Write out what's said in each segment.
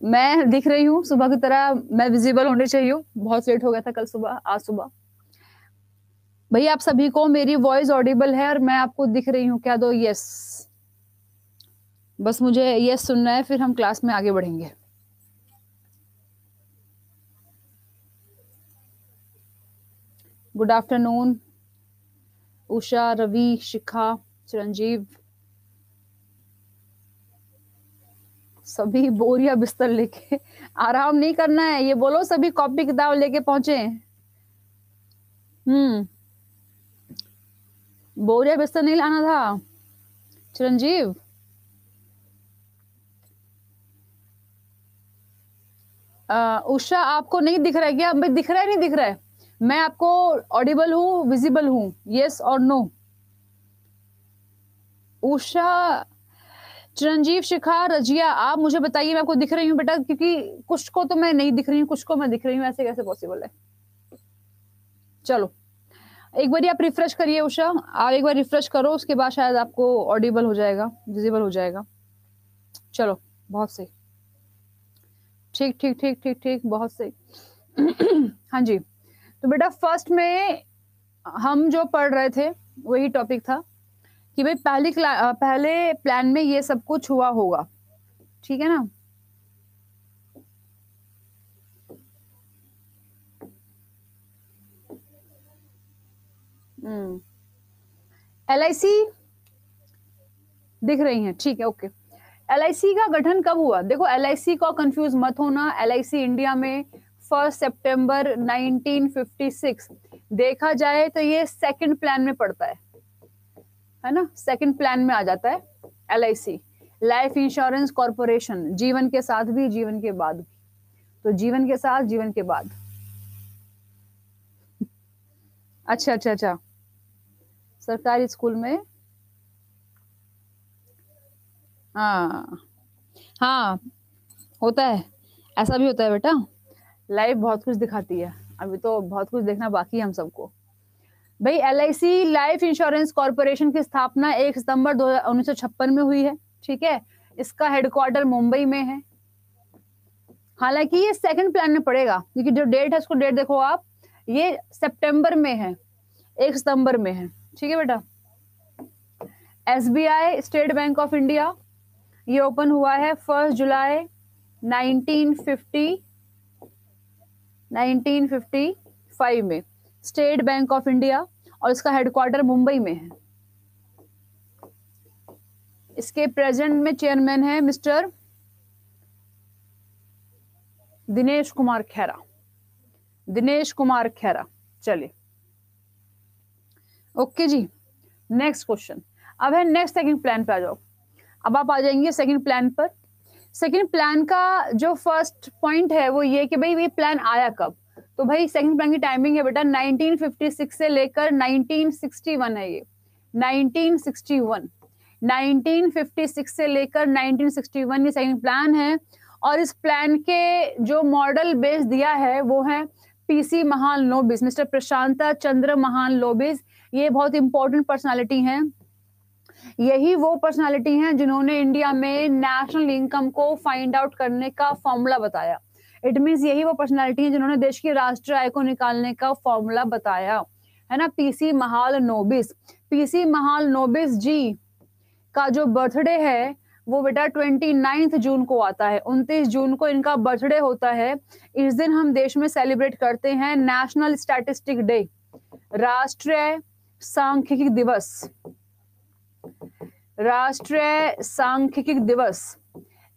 मैं दिख रही हूँ सुबह की तरह, मैं विजिबल होनी चाहिए हूँ। बहुत लेट हो गया था कल सुबह, आज सुबह। भैया आप सभी को मेरी वॉइस ऑडिबल है और मैं आपको दिख रही हूँ क्या? दो यस, बस मुझे यस सुनना है, फिर हम क्लास में आगे बढ़ेंगे। गुड आफ्टरनून उषा, रवि, शिखा, चिरंजीव, सभी बोरिया बिस्तर लेके आराम नहीं करना है, ये बोलो सभी कॉपी किताब लेके पहुंचे। बोरिया बिस्तर नहीं लाना था चिरंजीव। उषा आपको नहीं दिख रहा है क्या? भाई दिख रहा है, नहीं दिख रहा है? मैं आपको ऑडिबल हूँ, विजिबल हूँ, यस और नो? उषा, चिरंजीव, शिखा, रजिया, आप मुझे बताइए मैं आपको दिख रही हूँ बेटा? क्योंकि कुछ को तो मैं नहीं दिख रही हूँ, कुछ को मैं दिख रही हूँ, ऐसे कैसे पॉसिबल है? चलो एक बार आप रिफ्रेश करिए उषा, आप एक बार रिफ्रेश करो, उसके बाद शायद आपको ऑडिबल हो जाएगा, विजिबल हो जाएगा। चलो बहुत सही, ठीक ठीक ठीक ठीक ठीक, बहुत सही। हाँ जी, तो बेटा फर्स्ट में हम जो पढ़ रहे थे वही टॉपिक था कि भाई पहले प्लान में ये सब कुछ हुआ होगा, ठीक है ना? LIC दिख रही हैं, ठीक है, ओके। LIC का गठन कब हुआ? देखो LIC को कंफ्यूज मत होना, LIC इंडिया में 1 सितंबर 1956। देखा जाए तो ये सेकंड प्लान में पड़ता है ना? सेकंड प्लान में आ जाता है LIC, लाइफ इंश्योरेंस कॉर्पोरेशन, जीवन के साथ भी जीवन के बाद भी। तो जीवन के साथ जीवन के बाद। अच्छा अच्छा अच्छा, सरकारी स्कूल में, हाँ हाँ होता है, ऐसा भी होता है बेटा। लाइफ बहुत कुछ दिखाती है, अभी तो बहुत कुछ देखना बाकी है हम सबको। भाई LIC लाइफ इंश्योरेंस कॉर्पोरेशन की स्थापना 1 सितंबर 1956 में हुई है, ठीक है? इसका हेडक्वार्टर मुंबई में है। हालांकि ये सेकंड प्लान में पड़ेगा, क्योंकि जो डेट है उसको डेट देखो आप, ये सितंबर में है, 1 सितंबर में है, ठीक है बेटा? SBI state bank of India, ये ओपन हुआ है 1 जुलाई 1955 में, स्टेट बैंक ऑफ इंडिया, और इसका हेडक्वार्टर मुंबई में है। इसके प्रेजेंट में चेयरमैन है मिस्टर दिनेश कुमार खेरा, दिनेश कुमार खेरा। चलिए ओके जी, नेक्स्ट क्वेश्चन। अब है नेक्स्ट सेकंड प्लान पे आ जाओ। अब आप आ जाएंगे सेकंड प्लान पर। सेकंड प्लान का जो फर्स्ट पॉइंट है वो ये कि भाई ये प्लान आया कब? तो भाई सेकंड प्लान की टाइमिंग है बेटा 1956 से लेकर 1961 है ये, 1961। 1956 से लेकर 1961 ये सेकंड प्लान है, और इस प्लान के जो मॉडल बेस दिया है वो है पीसी महालनोबिस, मिस्टर प्रशांता चंद्र महालनोबिस। ये बहुत इंपॉर्टेंट पर्सनालिटी हैं, यही वो पर्सनालिटी हैं जिन्होंने इंडिया में नेशनल इनकम को फाइंड आउट करने का फॉर्मूला बताया। इट मीन्स यही वो पर्सनालिटी हैं जिन्होंने देश की राष्ट्रीय आय को निकालने का फॉर्मूला बताया, है ना, पीसी महालनोबिस। पीसी महालनोबिस जी का जो बर्थडे है वो बेटा 29 जून को आता है, 29 जून को इनका बर्थडे होता है। इस दिन हम देश में सेलिब्रेट करते हैं नेशनल स्टैटिस्टिक डे, राष्ट्रीय सांख्यिकी दिवस, राष्ट्रीय सांख्यिकी दिवस।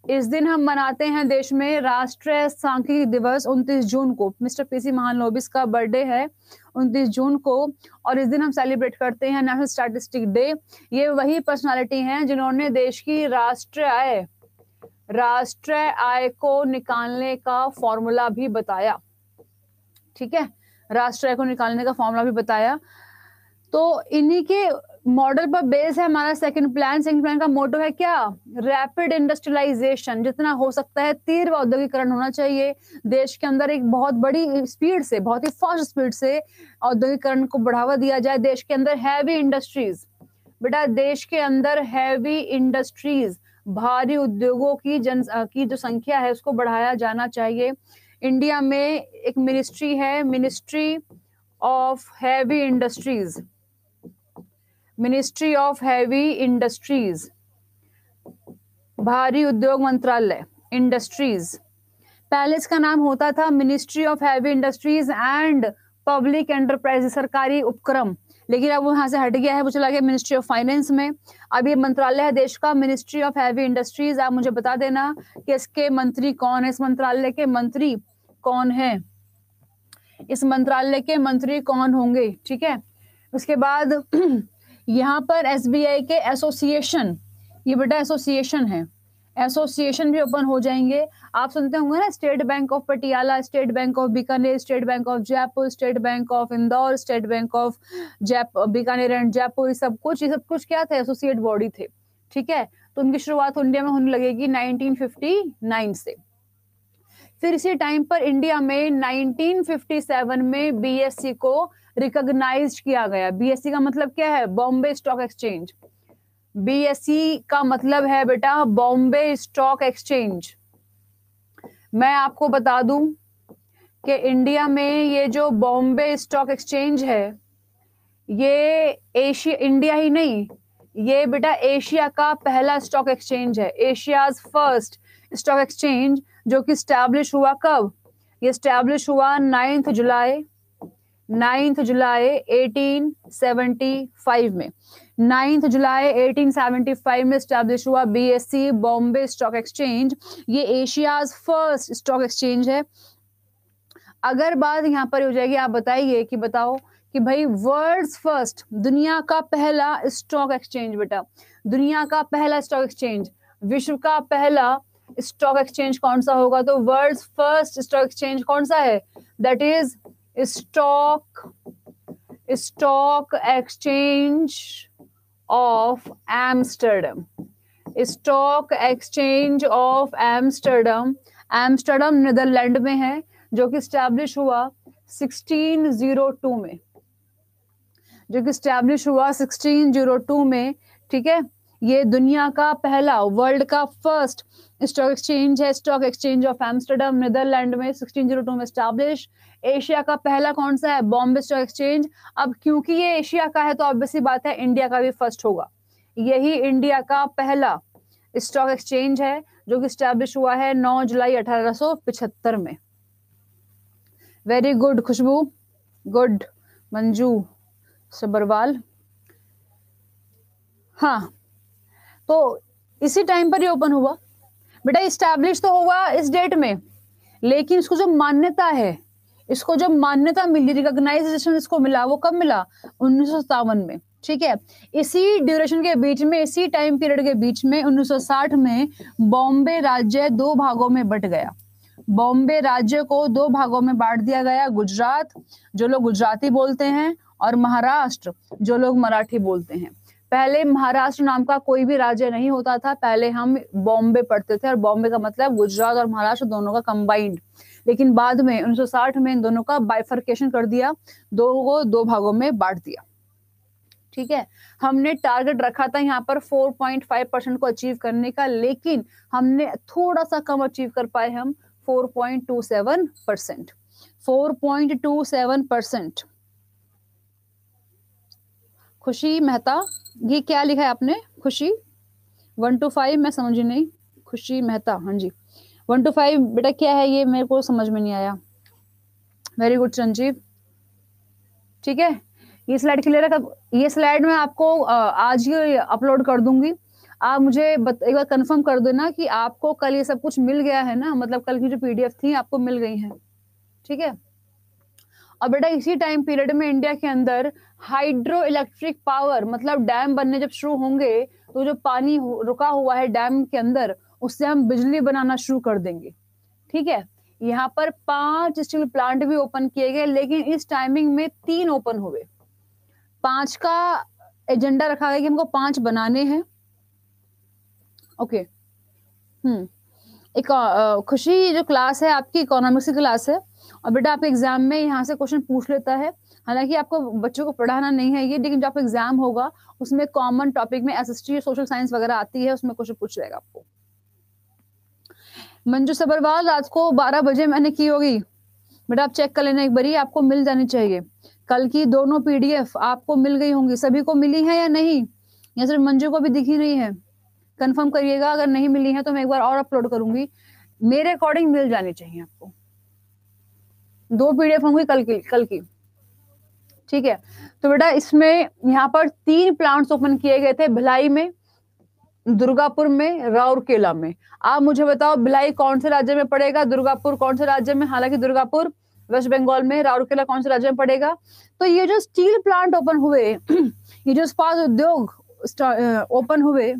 इस दिन हम मनाते हैं देश में राष्ट्रीय सांख्यिकी दिवस 29 जून को। मिस्टर पीसी महालनोबिस का बर्थडे है 29 जून को, और इस दिन हम सेलिब्रेट करते हैं नेशनल स्टैटिस्टिक डे। ये वही पर्सनालिटी हैं जिन्होंने देश की राष्ट्रीय आय को निकालने का फॉर्मूला भी बताया, ठीक है, राष्ट्रीय आय को निकालने का फॉर्मूला भी बताया। तो इन्हीं के मॉडल पर बेस है हमारा सेकंड प्लान। सेकंड प्लान का मोटो है क्या? रैपिड इंडस्ट्रियलाइजेशन, जितना हो सकता है तीव्र औद्योगिकरण होना चाहिए। देश के अंदर एक बहुत बड़ी स्पीड से, बहुत ही फास्ट स्पीड से औद्योगिकरण को बढ़ावा दिया जाए। देश के अंदर हैवी इंडस्ट्रीज, बेटा देश के अंदर हैवी इंडस्ट्रीज, भारी उद्योगों की जो संख्या है उसको बढ़ाया जाना चाहिए। इंडिया में एक मिनिस्ट्री है, ministry of heavy industries, ministry of heavy industries, भारी उद्योग मंत्रालय, इंडस्ट्रीज। पहले इसका नाम होता था ministry of heavy industries and public enterprise, सरकारी उपक्रम, लेकिन अब वो यहाँ से हट गया है, वो चला गया मिनिस्ट्री ऑफ फाइनेंस में। अब ये मंत्रालय है देश का, मिनिस्ट्री ऑफ हैवी इंडस्ट्रीज। आप मुझे बता देना कि इसके मंत्री कौन है, इस मंत्रालय के मंत्री कौन है, इस मंत्रालय के मंत्री कौन होंगे, ठीक है। उसके बाद यहाँ पर एसबीआई के एसोसिएशन, ये बेटा एसोसिएशन है, एसोसिएशन भी ओपन हो जाएंगे। आप सुनते होंगे ना, state bank of Patiala, state bank of Bikaner, state bank of Jaipur, state bank of Indore, state bank of Bikaner and Jaipur, ये सब कुछ क्या थे? एसोसिएट बॉडी थे, ठीक है। तो उनकी शुरुआत इंडिया में होने लगेगी 1959 से। फिर इसी टाइम पर इंडिया में 1957 में बीएससी को रिकॉग्नाइज किया गया। बीएससी का मतलब क्या है? Bombay stock exchange. बीएससी का मतलब है बेटा बॉम्बे स्टॉक एक्सचेंज। मैं आपको बता दूं कि इंडिया में ये जो बॉम्बे स्टॉक एक्सचेंज है, ये इंडिया ही नहीं, ये बेटा एशिया का पहला स्टॉक एक्सचेंज है, एशियाज फर्स्ट स्टॉक एक्सचेंज, जो कि स्टैब्लिश हुआ कब? ये स्टैब्लिश हुआ 9 जुलाई 1875 में। 9 जुलाई 1875 में स्टैब्लिश हुआ बीएससी, बॉम्बे स्टॉक एक्सचेंज। ये एशियाज फर्स्ट स्टॉक एक्सचेंज है। अगर बात यहाँ पर हो जाएगी, आप बताइए कि बताओ कि भाई वर्ल्ड्स फर्स्ट, दुनिया का पहला स्टॉक एक्सचेंज, बेटा दुनिया का पहला स्टॉक एक्सचेंज, विश्व का पहला स्टॉक एक्सचेंज कौन सा होगा? तो वर्ल्ड्स फर्स्ट स्टॉक एक्सचेंज कौन सा है? That is stock exchange of Amsterdam, stock exchange of Amsterdam. Amsterdam Netherland में है, जो कि स्टैब्लिश हुआ 1602 में, जो कि स्टैब्लिश हुआ 1602 में, ठीक है। ये दुनिया का पहला, वर्ल्ड का फर्स्ट स्टॉक एक्सचेंज है, stock exchange of Amsterdam Netherland में 1602 में स्टैब्लिश। एशिया का पहला कौन सा है? Bombay stock exchange. अब क्योंकि ये एशिया का है तो ऑब्वियसली बात है इंडिया का भी फर्स्ट होगा। यही इंडिया का पहला स्टॉक एक्सचेंज है, जो कि स्टैब्लिश हुआ है 9 जुलाई 1875 में। वेरी गुड खुशबू, गुड मंजू सबरवाल। हाँ, तो इसी टाइम पर ही ओपन हुआ बेटा। स्टैब्लिश तो हुआ इस डेट में, लेकिन इसको जो मान्यता है, इसको जो मान्यता मिली, रिकॉग्नाइजेशन इसको मिला, वो कब मिला? 1957 में, ठीक है। इसी ड्यूरेशन के बीच में, इसी टाइम पीरियड के बीच में 1960 में बॉम्बे राज्य 2 भागों में बट गया। बॉम्बे राज्य को 2 भागों में बांट दिया गया, गुजरात जो लोग गुजराती बोलते हैं और महाराष्ट्र जो लोग मराठी बोलते हैं। पहले महाराष्ट्र नाम का कोई भी राज्य नहीं होता था, पहले हम बॉम्बे पढ़ते थे, और बॉम्बे का मतलब गुजरात और महाराष्ट्र दोनों का कंबाइंड। लेकिन बाद में 1960 में इन दोनों का बाइफर्केशन कर दिया, दो भागों में बांट दिया। ठीक है, हमने टारगेट रखा था यहाँ पर 4.5% को अचीव करने का, लेकिन हमने थोड़ा सा कम अचीव कर पाए हम 4.27%। 4.27%। खुशी मेहता, ये क्या लिखा है आपने? खुशी 1 to 5 मैं समझी नहीं। खुशी मेहता, हाँ जी 1 to 5 बेटा क्या है ये, मेरे को समझ में नहीं आया। वेरी गुड संजीव, ठीक है। ये स्लाइड क्लियर है? ये स्लाइड मैं आपको आज ही अपलोड कर दूंगी। आप मुझे एक बार कंफर्म कर देना कि आपको कल ये सब कुछ मिल गया है ना, मतलब कल की जो पीडीएफ थी आपको मिल गई है, ठीक है। और बेटा इसी टाइम पीरियड में इंडिया के अंदर हाइड्रो इलेक्ट्रिक पावर, मतलब डैम बनने जब शुरू होंगे तो जो पानी रुका हुआ है डैम के अंदर, उससे हम बिजली बनाना शुरू कर देंगे, ठीक है। यहाँ पर 5 स्टील प्लांट भी ओपन किए गए, लेकिन इस टाइमिंग में 3 ओपन हुए। 5 का एजेंडा रखा गया कि हमको 5 बनाने हैं। ओके, एक खुशी जो क्लास है आपकी इकोनॉमिक्स की क्लास है, और बेटा आपके एग्जाम में यहाँ से क्वेश्चन पूछ लेता है। हालांकि आपको बच्चों को पढ़ाना नहीं है ये, लेकिन जो आपका एग्जाम होगा उसमें कॉमन टॉपिक में एसएसटी सोशल साइंस वगैरह आती है, उसमें क्वेश्चन पूछ जाएगा आपको। मंजू सबरवाल, रात को 12 बजे मैंने की होगी बेटा, आप चेक कर लेना एक बारी, आपको मिल जानी चाहिए। कल की दोनों पीडीएफ आपको मिल गई होंगी, सभी को मिली है या नहीं, या सिर्फ मंजू को भी दिखी नहीं है? कंफर्म करिएगा, अगर नहीं मिली है तो मैं एक बार और अपलोड करूंगी। मेरे अकॉर्डिंग मिल जानी चाहिए आपको। 2 पीडीएफ होंगी कल की, ठीक है। तो बेटा इसमें यहाँ पर 3 प्लांट्स ओपन किए गए थे, भिलाई में, दुर्गापुर में, राउरकेला में। आप मुझे बताओ भिलाई कौन से राज्य में पड़ेगा, दुर्गापुर कौन से राज्य में? हालांकि दुर्गापुर वेस्ट बंगाल में, राउरकेला कौन से राज्य में पड़ेगा? तो ये जो स्टील प्लांट ओपन हुए, ये जो इस्पात उद्योग ओपन हुए,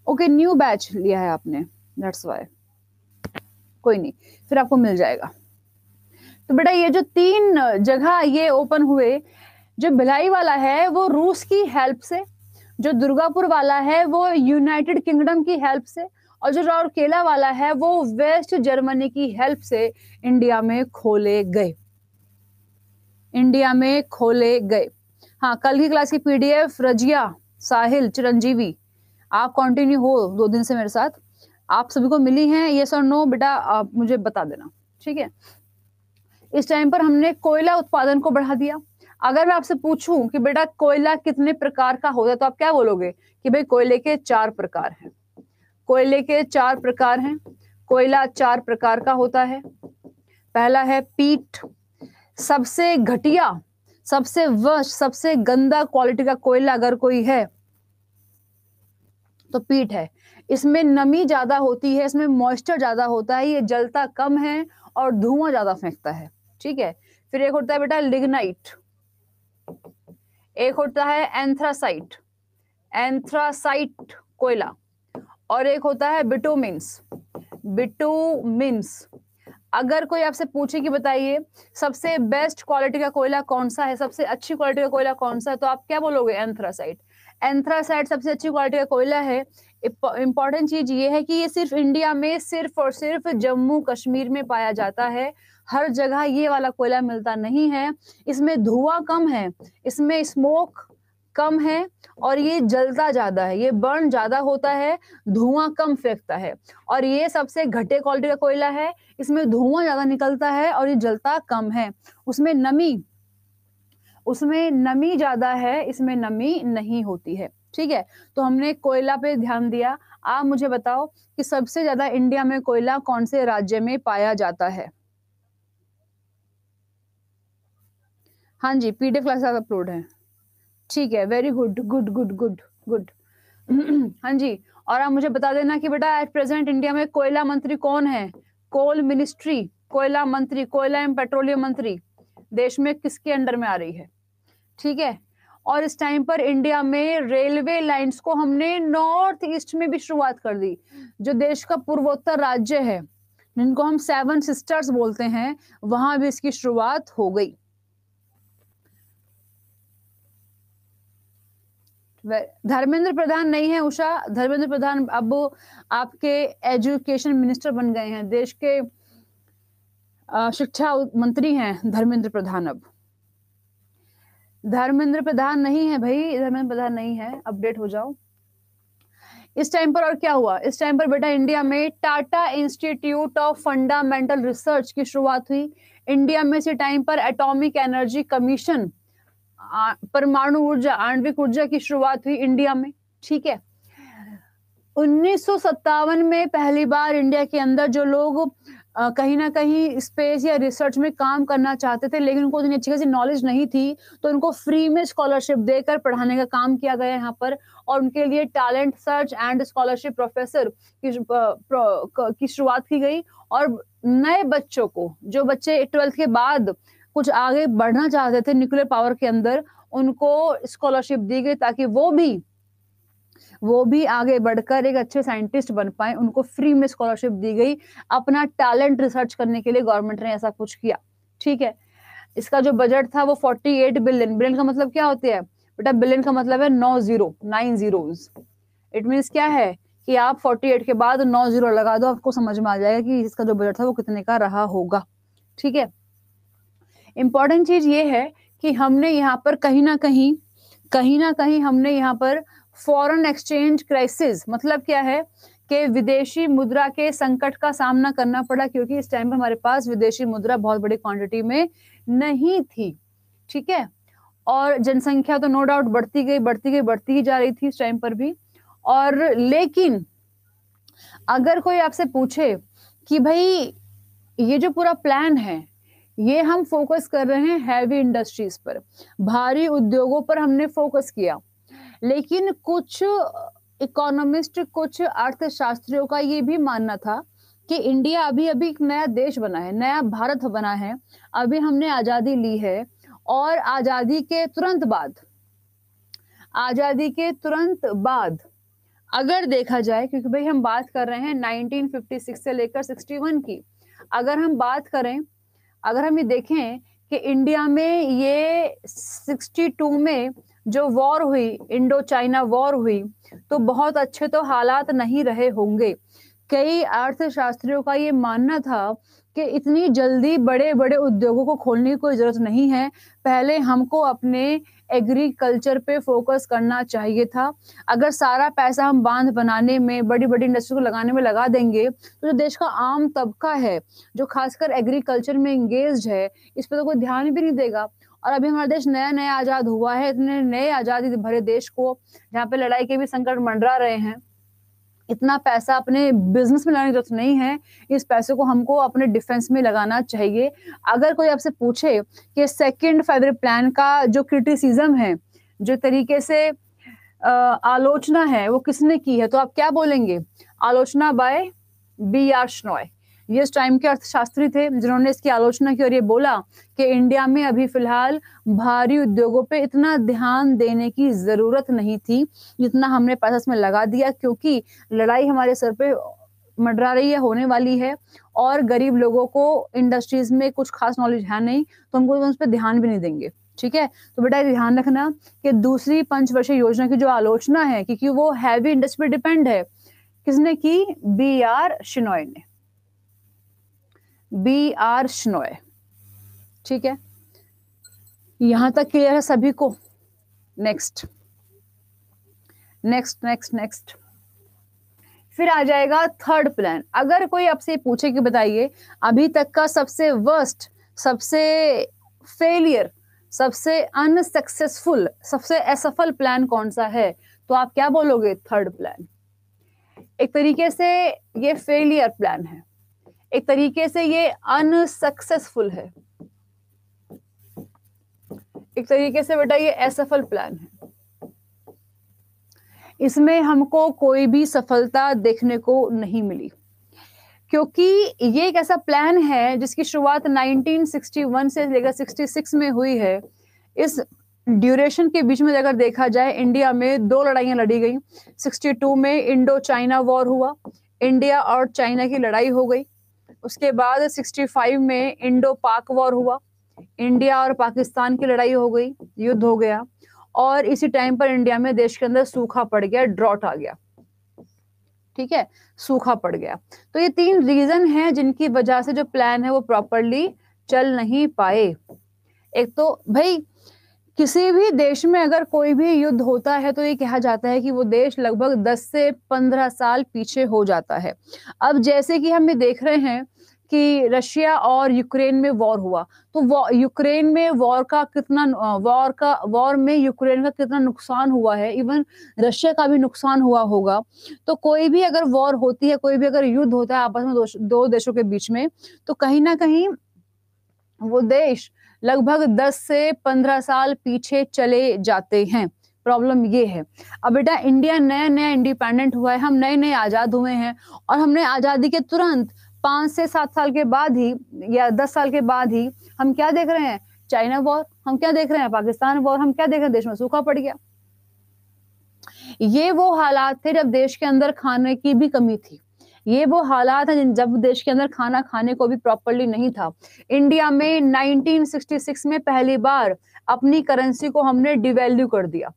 ओके न्यू बैच लिया है आपने, दैट्स वाई, कोई नहीं, फिर आपको मिल जाएगा। तो बेटा ये जो 3 जगह ये ओपन हुए, जो भिलाई वाला है वो रूस की हेल्प से, जो दुर्गापुर वाला है वो यूनाइटेड किंगडम की हेल्प से, और जो राउरकेला वाला है वो वेस्ट जर्मनी की हेल्प से इंडिया में खोले गए, इंडिया में खोले गए। हाँ, कल की क्लास की पीडीएफ रजिया, साहिल, चिरंजीवी, आप कंटिन्यू हो 2 दिन से मेरे साथ, आप सभी को मिली हैं यस और नो? बेटा आप मुझे बता देना, ठीक है। इस टाइम पर हमने कोयला उत्पादन को बढ़ा दिया। अगर मैं आपसे पूछूं कि बेटा कोयला कितने प्रकार का होता है, तो आप क्या बोलोगे कि भाई कोयले के 4 प्रकार हैं। कोयले के 4 प्रकार हैं, कोयला 4 प्रकार का होता है। पहला है पीट, सबसे घटिया, सबसे वर्स्ट, सबसे गंदा क्वालिटी का कोयला अगर कोई है तो पीट है। इसमें नमी ज्यादा होती है, इसमें मॉइस्चर ज्यादा होता है, ये जलता कम है और धुआं ज्यादा फेंकता है, ठीक है। फिर एक होता है बेटा लिग्नाइट, एक होता है एंथ्रासाइट, एंथ्रासाइट कोयला, और एक होता है बिटुमिन्स, बिटुमिन्स। अगर कोई आपसे पूछे कि बताइए सबसे बेस्ट क्वालिटी का कोयला कौन सा है, सबसे अच्छी क्वालिटी का कोयला कौन सा है, तो आप क्या बोलोगे? एंथ्रासाइट। एंथ्रासाइट सबसे अच्छी क्वालिटी का कोयला है। इंपॉर्टेंट चीज ये है कि ये सिर्फ इंडिया में सिर्फ और सिर्फ जम्मू कश्मीर में पाया जाता है, हर जगह ये वाला कोयला मिलता नहीं है। इसमें धुआं कम है, इसमें स्मोक कम है, और ये जलता ज्यादा है, ये बर्न ज्यादा होता है, धुआं कम फेंकता है, और ये सबसे घटे क्वालिटी का कोयला है। इसमें धुआं ज्यादा निकलता है और ये जलता कम है। उसमें नमी ज्यादा है, इसमें नमी नहीं होती है, ठीक है। तो हमने कोयला पे ध्यान दिया। आप मुझे बताओ कि सबसे ज्यादा इंडिया में कोयला कौन से राज्य में पाया जाता है? हाँ जी, पीडीएफ क्लास अपलोड है, ठीक है, very good good good good good. हाँ जी, और आप मुझे बता देना कि बेटा एट प्रेजेंट इंडिया में कोयला मंत्री कौन है? कोल मिनिस्ट्री, कोयला मंत्री, कोयला एवं पेट्रोलियम मंत्री देश में किसके अंडर में आ रही है, ठीक है। और इस टाइम पर इंडिया में रेलवे लाइंस को हमने नॉर्थ ईस्ट में भी शुरुआत कर दी। जो देश का पूर्वोत्तर राज्य है, जिनको हम 7 सिस्टर्स बोलते हैं, वहां भी इसकी शुरुआत हो गई, धर्मेंद्र प्रधान नहीं है उषा, धर्मेंद्र प्रधान अब आपके एजुकेशन मिनिस्टर बन गए हैं, देश के शिक्षा मंत्री हैं धर्मेंद्र प्रधान। अब धर्मेंद्र प्रधान नहीं है भाई, धर्मेंद्र प्रधान नहीं है, अपडेट हो जाओ। इस टाइम पर और क्या हुआ, इस टाइम पर बेटा इंडिया में Tata institute of fundamental research की शुरुआत हुई। इंडिया में इसी टाइम पर एटॉमिक एनर्जी कमीशन, परमाणु ऊर्जा, आणविक ऊर्जा की शुरुआत हुई इंडिया में। ठीक है, 1957 में पहली बार इंडिया के अंदर जो लोग कहीं ना कहीं स्पेस या रिसर्च में काम करना चाहते थे लेकिन उनको इतनी अच्छी खासी नॉलेज नहीं थी, तो उनको फ्री में स्कॉलरशिप देकर पढ़ाने का काम किया गया यहाँ पर, और उनके लिए talent search and scholarship professor की शुरुआत की गई। और नए बच्चों को, जो बच्चे 12th के बाद कुछ आगे बढ़ना चाहते थे न्यूक्लियर पावर के अंदर, उनको स्कॉलरशिप दी गई ताकि वो भी आगे बढ़कर एक अच्छे साइंटिस्ट बन पाए। उनको फ्री में स्कॉलरशिप दी गई अपना टैलेंट रिसर्च करने के लिए, गवर्नमेंट ने ऐसा कुछ किया। ठीक है, इसका जो बजट था वो 48 बिलियन। बिलियन का मतलब क्या होता है बेटा, बिलियन का मतलब है 9 zeros। इट मीन्स क्या है कि आप 48 के बाद 9 0 लगा दो, आपको समझ में आ जाएगा कि इसका जो बजट था वो कितने का रहा होगा। ठीक है, इंपॉर्टेंट चीज ये है कि हमने यहाँ पर कहीं ना कहीं हमने यहाँ पर फॉरेन एक्सचेंज क्राइसिस, मतलब क्या है कि विदेशी मुद्रा के संकट का सामना करना पड़ा, क्योंकि इस टाइम पर हमारे पास विदेशी मुद्रा बहुत बड़ी क्वांटिटी में नहीं थी। ठीक है, और जनसंख्या तो नो डाउट बढ़ती ही जा रही थी इस टाइम पर भी। और लेकिन अगर कोई आपसे पूछे कि भाई ये जो पूरा प्लान है ये हम फोकस कर रहे हैं हैवी इंडस्ट्रीज पर, भारी उद्योगों पर हमने फोकस किया, लेकिन कुछ इकोनॉमिस्ट, कुछ अर्थशास्त्रियों का ये भी मानना था कि इंडिया अभी एक नया देश बना है, नया भारत बना है, अभी हमने आजादी ली है, और आजादी के तुरंत बाद अगर देखा जाए, क्योंकि भाई हम बात कर रहे हैं 1956 से लेकर 61 की, अगर हम ये देखें कि इंडिया में ये 62 में जो वॉर हुई, इंडो चाइना वॉर हुई, तो बहुत अच्छे तो हालात नहीं रहे होंगे। कई अर्थशास्त्रियों का ये मानना था कि इतनी जल्दी बड़े बड़े उद्योगों को खोलने की कोई जरूरत नहीं है, पहले हमको अपने एग्रीकल्चर पे फोकस करना चाहिए था। अगर सारा पैसा हम बांध बनाने में, बड़ी बड़ी इंडस्ट्री को लगाने में लगा देंगे, तो जो देश का आम तबका है, जो खासकर एग्रीकल्चर में इंगेज है, इस पर तो कोई ध्यान भी नहीं देगा। और अभी हमारा देश नया आजाद हुआ है, इतने नए आजादी भरे देश को, जहाँ पे लड़ाई के भी संकट मंडरा रहे हैं, इतना पैसा अपने बिजनेस में लगाने की जरूरत नहीं है, इस पैसे को हमको अपने डिफेंस में लगाना चाहिए। अगर कोई आपसे पूछे कि सेकंड 5 ईयर प्लान का जो क्रिटिसिज्म है, जो तरीके से आलोचना है, वो किसने की है, तो आप क्या बोलेंगे? आलोचना बाय B.R. श्नॉय। ये इस टाइम के अर्थशास्त्री थे जिन्होंने इसकी आलोचना की और ये बोला कि इंडिया में अभी फिलहाल भारी उद्योगों पे इतना ध्यान देने की जरूरत नहीं थी जितना हमने पैसा इसमें लगा दिया, क्योंकि लड़ाई हमारे सर पे मंडरा रही है, होने वाली है, और गरीब लोगों को इंडस्ट्रीज में कुछ खास नॉलेज है नहीं, तो हमको उस पर ध्यान भी नहीं देंगे। ठीक है, तो बेटा ध्यान रखना कि दूसरी पंचवर्षीय योजना की जो आलोचना है, क्योंकि वो हैवी इंडस्ट्री पे डिपेंड है, किसने की? B.R. श्नॉय ने, B.R. श्नॉय। ठीक है, यहां तक क्लियर है सभी को? नेक्स्ट फिर आ जाएगा थर्ड प्लान। अगर कोई आपसे पूछे कि बताइए अभी तक का सबसे वर्स्ट, सबसे फेलियर, सबसे अनसक्सेसफुल, सबसे असफल प्लान कौन सा है, तो आप क्या बोलोगे? Third plan. एक तरीके से ये फेलियर प्लान है, एक तरीके से ये अनसक्सेसफुल है, एक तरीके से बेटा ये असफल प्लान है। इसमें हमको कोई भी सफलता देखने को नहीं मिली, क्योंकि ये एक ऐसा प्लान है जिसकी शुरुआत 1961 से लेकर 66 में हुई है। इस ड्यूरेशन के बीच में अगर देखा जाए, इंडिया में 2 लड़ाइयां लड़ी गई। 62 में इंडो चाइना वॉर हुआ, इंडिया और चाइना की लड़ाई हो गई। उसके बाद 65 में इंडो पाक वॉर हुआ, इंडिया और पाकिस्तान की लड़ाई हो गई, युद्ध हो गया। और इसी टाइम पर इंडिया में देश के अंदर सूखा पड़ गया, ड्रॉट आ गया, ठीक है, सूखा पड़ गया। तो ये 3 रीजन हैं जिनकी वजह से जो प्लान है वो प्रॉपरली चल नहीं पाए। एक तो भाई किसी भी देश में अगर कोई भी युद्ध होता है तो ये कहा जाता है कि वो देश लगभग 10 से 15 साल पीछे हो जाता है। अब जैसे कि हम ये देख रहे हैं कि रशिया और यूक्रेन में वॉर हुआ, तो यूक्रेन में वॉर में यूक्रेन का कितना नुकसान हुआ है, इवन रशिया का भी नुकसान हुआ होगा। तो कोई भी अगर वॉर होती है, कोई भी अगर युद्ध होता है आपस में दो देशों के बीच में, तो कहीं ना कहीं वो देश लगभग 10 से 15 साल पीछे चले जाते हैं। प्रॉब्लम ये है। अब बेटा इंडिया नया नया इंडिपेंडेंट हुआ है, हम नए नए आजाद हुए हैं, और हमने आजादी के तुरंत 5 से 7 साल के बाद ही या 10 साल के बाद ही हम क्या देख रहे हैं, चाइना वॉर, हम क्या देख रहे हैं, पाकिस्तान वॉर, हम क्या देख रहे हैं, देश में सूखा पड़ गया। ये वो हालात थे जब देश के अंदर खाने की भी कमी थी। ये वो हालात हैं जब देश के अंदर खाना खाने को भी प्रॉपर्ली नहीं था। इंडिया में 1966 में पहली बार अपनी करेंसी को हमने डिवैल्यू कर दिया।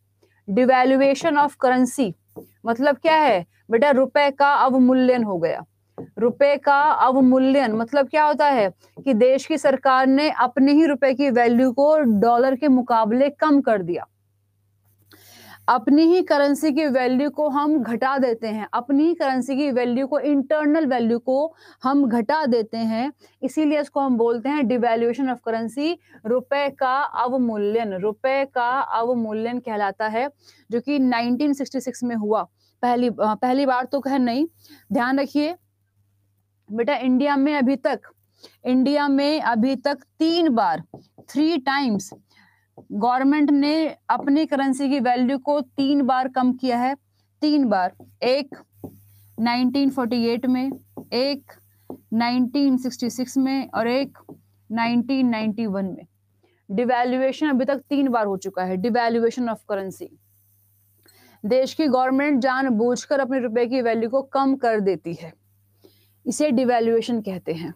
डिवैल्यूएशन ऑफ करेंसी मतलब क्या है बेटा, रुपए का अवमूल्यन हो गया। रुपए का अवमूल्यन मतलब क्या होता है कि देश की सरकार ने अपने ही रुपए की वैल्यू को डॉलर के मुकाबले कम कर दिया। अपनी ही करेंसी की वैल्यू को हम घटा देते हैं, अपनी ही करेंसी की वैल्यू को, इंटरनल वैल्यू को हम घटा देते हैं, इसीलिए इसको हम बोलते हैं डिवैल्यूएशन ऑफ करेंसी। रुपए का अवमूल्यन, रुपए का अवमूल्यन कहलाता है, जो कि 1966 में हुआ पहली बार तो कह नहीं। ध्यान रखिए बेटा, इंडिया में अभी तक 3 टाइम्स गवर्नमेंट ने अपनी करेंसी की वैल्यू को 3 बार कम किया है। 3 बार, एक 1948 में, एक 1966 में और एक 1991 में। डिवैल्यूएशन अभी तक 3 बार हो चुका है, डिवैल्यूएशन ऑफ करेंसी। देश की गवर्नमेंट जानबूझकर अपने रुपए की वैल्यू को कम कर देती है, इसे डिवैल्यूएशन कहते हैं।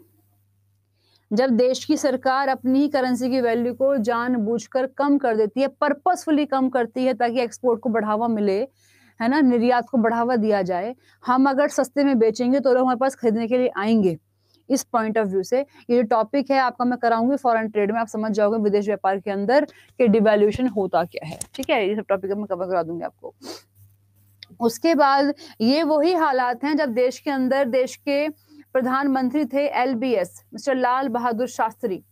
जब देश की सरकार अपनी ही करेंसी की वैल्यू को जानबूझकर कम कर देती है, पर्पसफुली कम करती है ताकि एक्सपोर्ट को बढ़ावा मिले, है ना, निर्यात को बढ़ावा दिया जाए। हम अगर सस्ते में बेचेंगे तो लोग हमारे पास खरीदने के लिए आएंगे। इस पॉइंट ऑफ व्यू से ये जो टॉपिक है आपका मैं कराऊंगी फॉरेन ट्रेड में, आप समझ जाओगे विदेश व्यापार के अंदर कि डिवैल्यूएशन होता क्या है। ठीक है, ये सब टॉपिक मैं कवर करा दूंगी आपको। उसके बाद ये वही हालात हैं जब देश के अंदर देश के प्रधानमंत्री थे LBS, मिस्टर लाल बहादुर शास्त्री।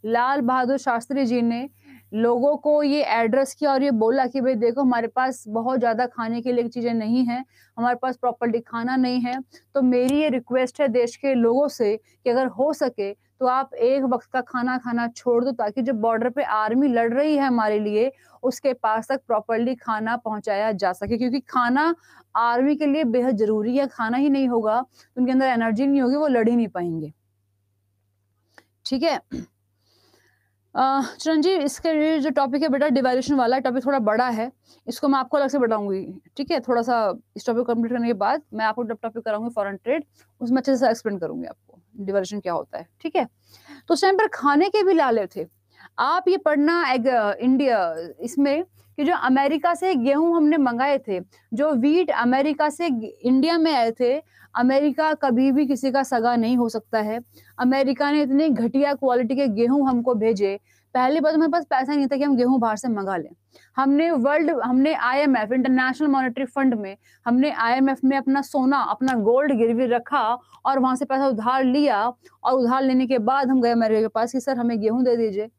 लाल बहादुर शास्त्री जी ने लोगों को ये एड्रेस किया और ये बोला कि भाई देखो, हमारे पास बहुत ज्यादा खाने के लिए चीजें नहीं है, हमारे पास प्रॉपर्ली खाना नहीं है, तो मेरी ये रिक्वेस्ट है देश के लोगों से कि अगर हो सके तो आप एक वक्त का खाना खाना छोड़ दो, ताकि जो बॉर्डर पे आर्मी लड़ रही है हमारे लिए, उसके पास तक प्रॉपर्ली खाना पहुंचाया जा सके। क्योंकि खाना आर्मी के लिए बेहद जरूरी है, खाना ही नहीं होगा तो उनके अंदर एनर्जी नहीं होगी, वो लड़ ही नहीं पाएंगे। ठीक है चिरंजीव, इसके जो टॉपिक है बेटा डिवैल्यूएशन वाला टॉपिक थोड़ा बड़ा है, इसको मैं आपको अलग से बताऊंगी। ठीक है, थोड़ा सा इस टॉपिक को कंप्लीट करने के बाद मैं आपको टॉपिक कराऊंगी फॉरेन ट्रेड, उसमें अच्छे से एक्सप्लेन करूंगी आपको डिवैल्यूएशन क्या होता है। ठीक है, तो उस टाइम पर खाने के भी लाले थे। आप ये पढ़ना इंडिया इसमें कि जो अमेरिका से गेहूं हमने मंगाए थे, जो वीट अमेरिका से इंडिया में आए थे, अमेरिका कभी भी किसी का सगा नहीं हो सकता है। अमेरिका ने इतने घटिया क्वालिटी के गेहूं हमको भेजे। पहली बात, हमारे पास पैसा नहीं था कि हम गेहूं बाहर से मंगा लें। हमने IMF, इंटरनेशनल मॉनेटरी फंड में, हमने IMF में अपना सोना, अपना गोल्ड गिरवी रखा और वहां से पैसा उधार लिया, और उधार लेने के बाद हम गए अमेरिका के पास कि सर हमें गेहूं दे दीजिए।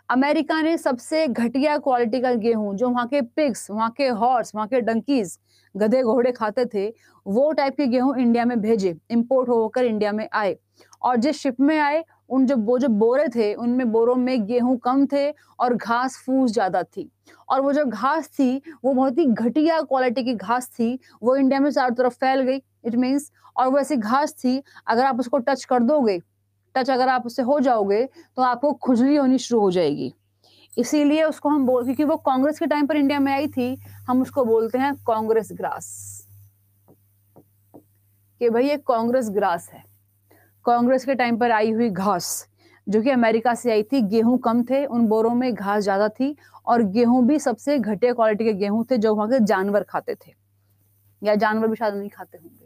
अमेरिका ने सबसे घटिया क्वालिटी का गेहूं, जो वहां के पिग्स, वहां के हॉर्स, वहां के डंकीज, गधे घोड़े खाते थे, वो टाइप के गेहूं इंडिया में भेजे, इंपोर्ट होकर इंडिया में आए। और जिस शिप में आए वो जो बोरे थे, उनमें बोरों में गेहूं कम थे और घास फूस ज्यादा थी। और वो जो घास थी वो बहुत ही घटिया क्वालिटी की घास थी, वो इंडिया में चारों तरफ फैल गई। इट मीन्स, और वो ऐसी घास थी अगर आप उसको टच कर दोगे, अगर आप उससे हो जाओगे तो आपको खुजली होनी शुरू हो जाएगी। इसीलिए उसको हम क्योंकि वो कांग्रेस के टाइम पर इंडिया में आई थी, हम उसको बोलते हैं कांग्रेस ग्रास, कि भाई ये कांग्रेस ग्रास है, कांग्रेस के टाइम पर आई हुई घास। जो कि अमेरिका से आई थी। गेहूं कम थे, उन बोरों में घास ज्यादा थी, और गेहूं भी सबसे घटिया क्वालिटी के गेहूं थे जो वहां के जानवर खाते थे, या जानवर भी शायद नहीं खाते होंगे।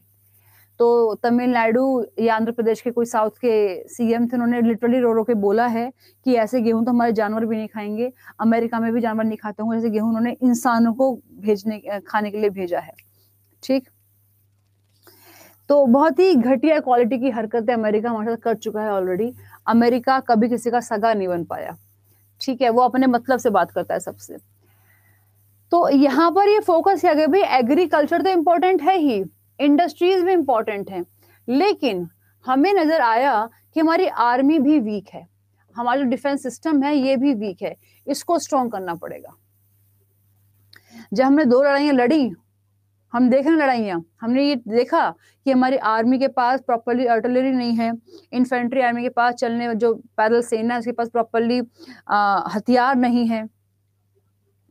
तो तमिलनाडु या आंध्र प्रदेश के कोई साउथ के सीएम थे, उन्होंने लिटरली रो रो के बोला है कि ऐसे गेहूं तो हमारे जानवर भी नहीं खाएंगे, अमेरिका में भी जानवर नहीं खाते होंगे, जैसे गेहूं उन्होंने इंसानों को खाने के लिए भेजा है। ठीक, तो बहुत ही घटिया क्वालिटी की हरकतें अमेरिका हमारे साथ कर चुका है ऑलरेडी। अमेरिका कभी किसी का सगा नहीं बन पाया, ठीक है, वो अपने मतलब से बात करता है सबसे। तो यहाँ पर ये फोकस किया गया भाई एग्रीकल्चर तो इम्पोर्टेंट है ही, इंडस्ट्रीज भी इम्पोर्टेंट है, लेकिन हमें नजर आया कि हमारी आर्मी भी वीक है, हमारा जो डिफेंस सिस्टम है ये भी वीक है, इसको स्ट्रॉन्ग करना पड़ेगा। जब हमने 2 लड़ाइयां लड़ी, हम देख रहे हैं लड़ाइयां, हमने ये देखा कि हमारी आर्मी के पास प्रॉपरली आर्टिलरी नहीं है, इन्फेंट्री आर्मी के पास चलने जो पैदल सेना है उसके पास प्रॉपरली हथियार नहीं है,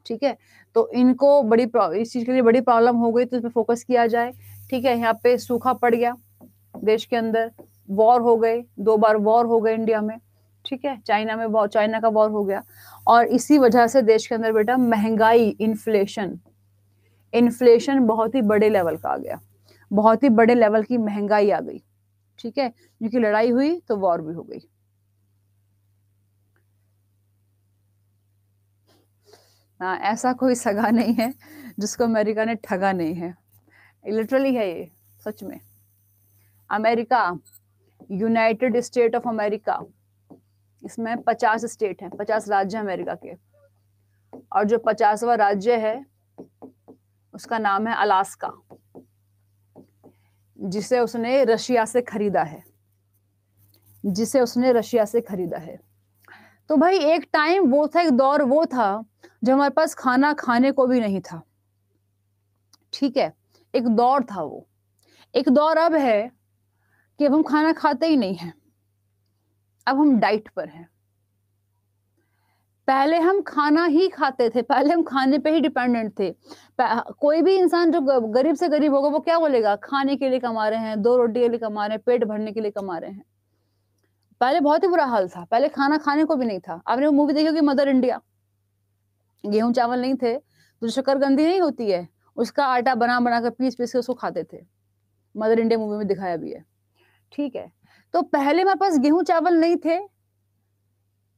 ठीक है, तो इनको बड़ी इस चीज के लिए बड़ी प्रॉब्लम हो गई, तो इस पर फोकस किया जाए। ठीक है, यहाँ पे सूखा पड़ गया देश के अंदर, वॉर हो गए, 2 बार वॉर हो गए इंडिया में, ठीक है, चाइना में चाइना का वॉर हो गया, और इसी वजह से देश के अंदर बेटा महंगाई, इन्फ्लेशन बहुत ही बड़े लेवल का आ गया, बहुत ही बड़े लेवल की महंगाई आ गई। ठीक है, क्योंकि लड़ाई हुई तो वॉर भी हो गई। ऐसा कोई सगा नहीं है जिसको अमेरिका ने ठगा नहीं है, लिटरली है ये, सच में। America, United state of America, इसमें 50 स्टेट हैं, 50 राज्य अमेरिका के, और जो 50वां राज्य है उसका नाम है अलास्का, जिसे उसने रशिया से खरीदा है, तो भाई एक टाइम वो था, एक दौर वो था जब हमारे पास खाना खाने को भी नहीं था, ठीक है, एक दौर था वो। एक दौर अब है कि अब हम खाना खाते ही नहीं हैं, अब हम डाइट पर हैं। पहले हम खाना ही खाते थे, पहले हम खाने पे ही डिपेंडेंट थे। कोई भी इंसान जो गरीब से गरीब होगा वो क्या बोलेगा, खाने के लिए कमा रहे हैं, 2 रोटी के लिए कमा रहे हैं, पेट भरने के लिए कमा रहे हैं। पहले बहुत ही बुरा हाल था, पहले खाना खाने को भी नहीं था। आपने वो मूवी देखी होगी मदर इंडिया, गेहूं चावल नहीं थे तो जो शकरकंदी नहीं होती है उसका आटा बना बना कर पीस पीस के उसको खाते थे, मदर इंडिया मूवी में दिखाया भी है। ठीक है, तो पहले हमारे पास गेहूं चावल नहीं थे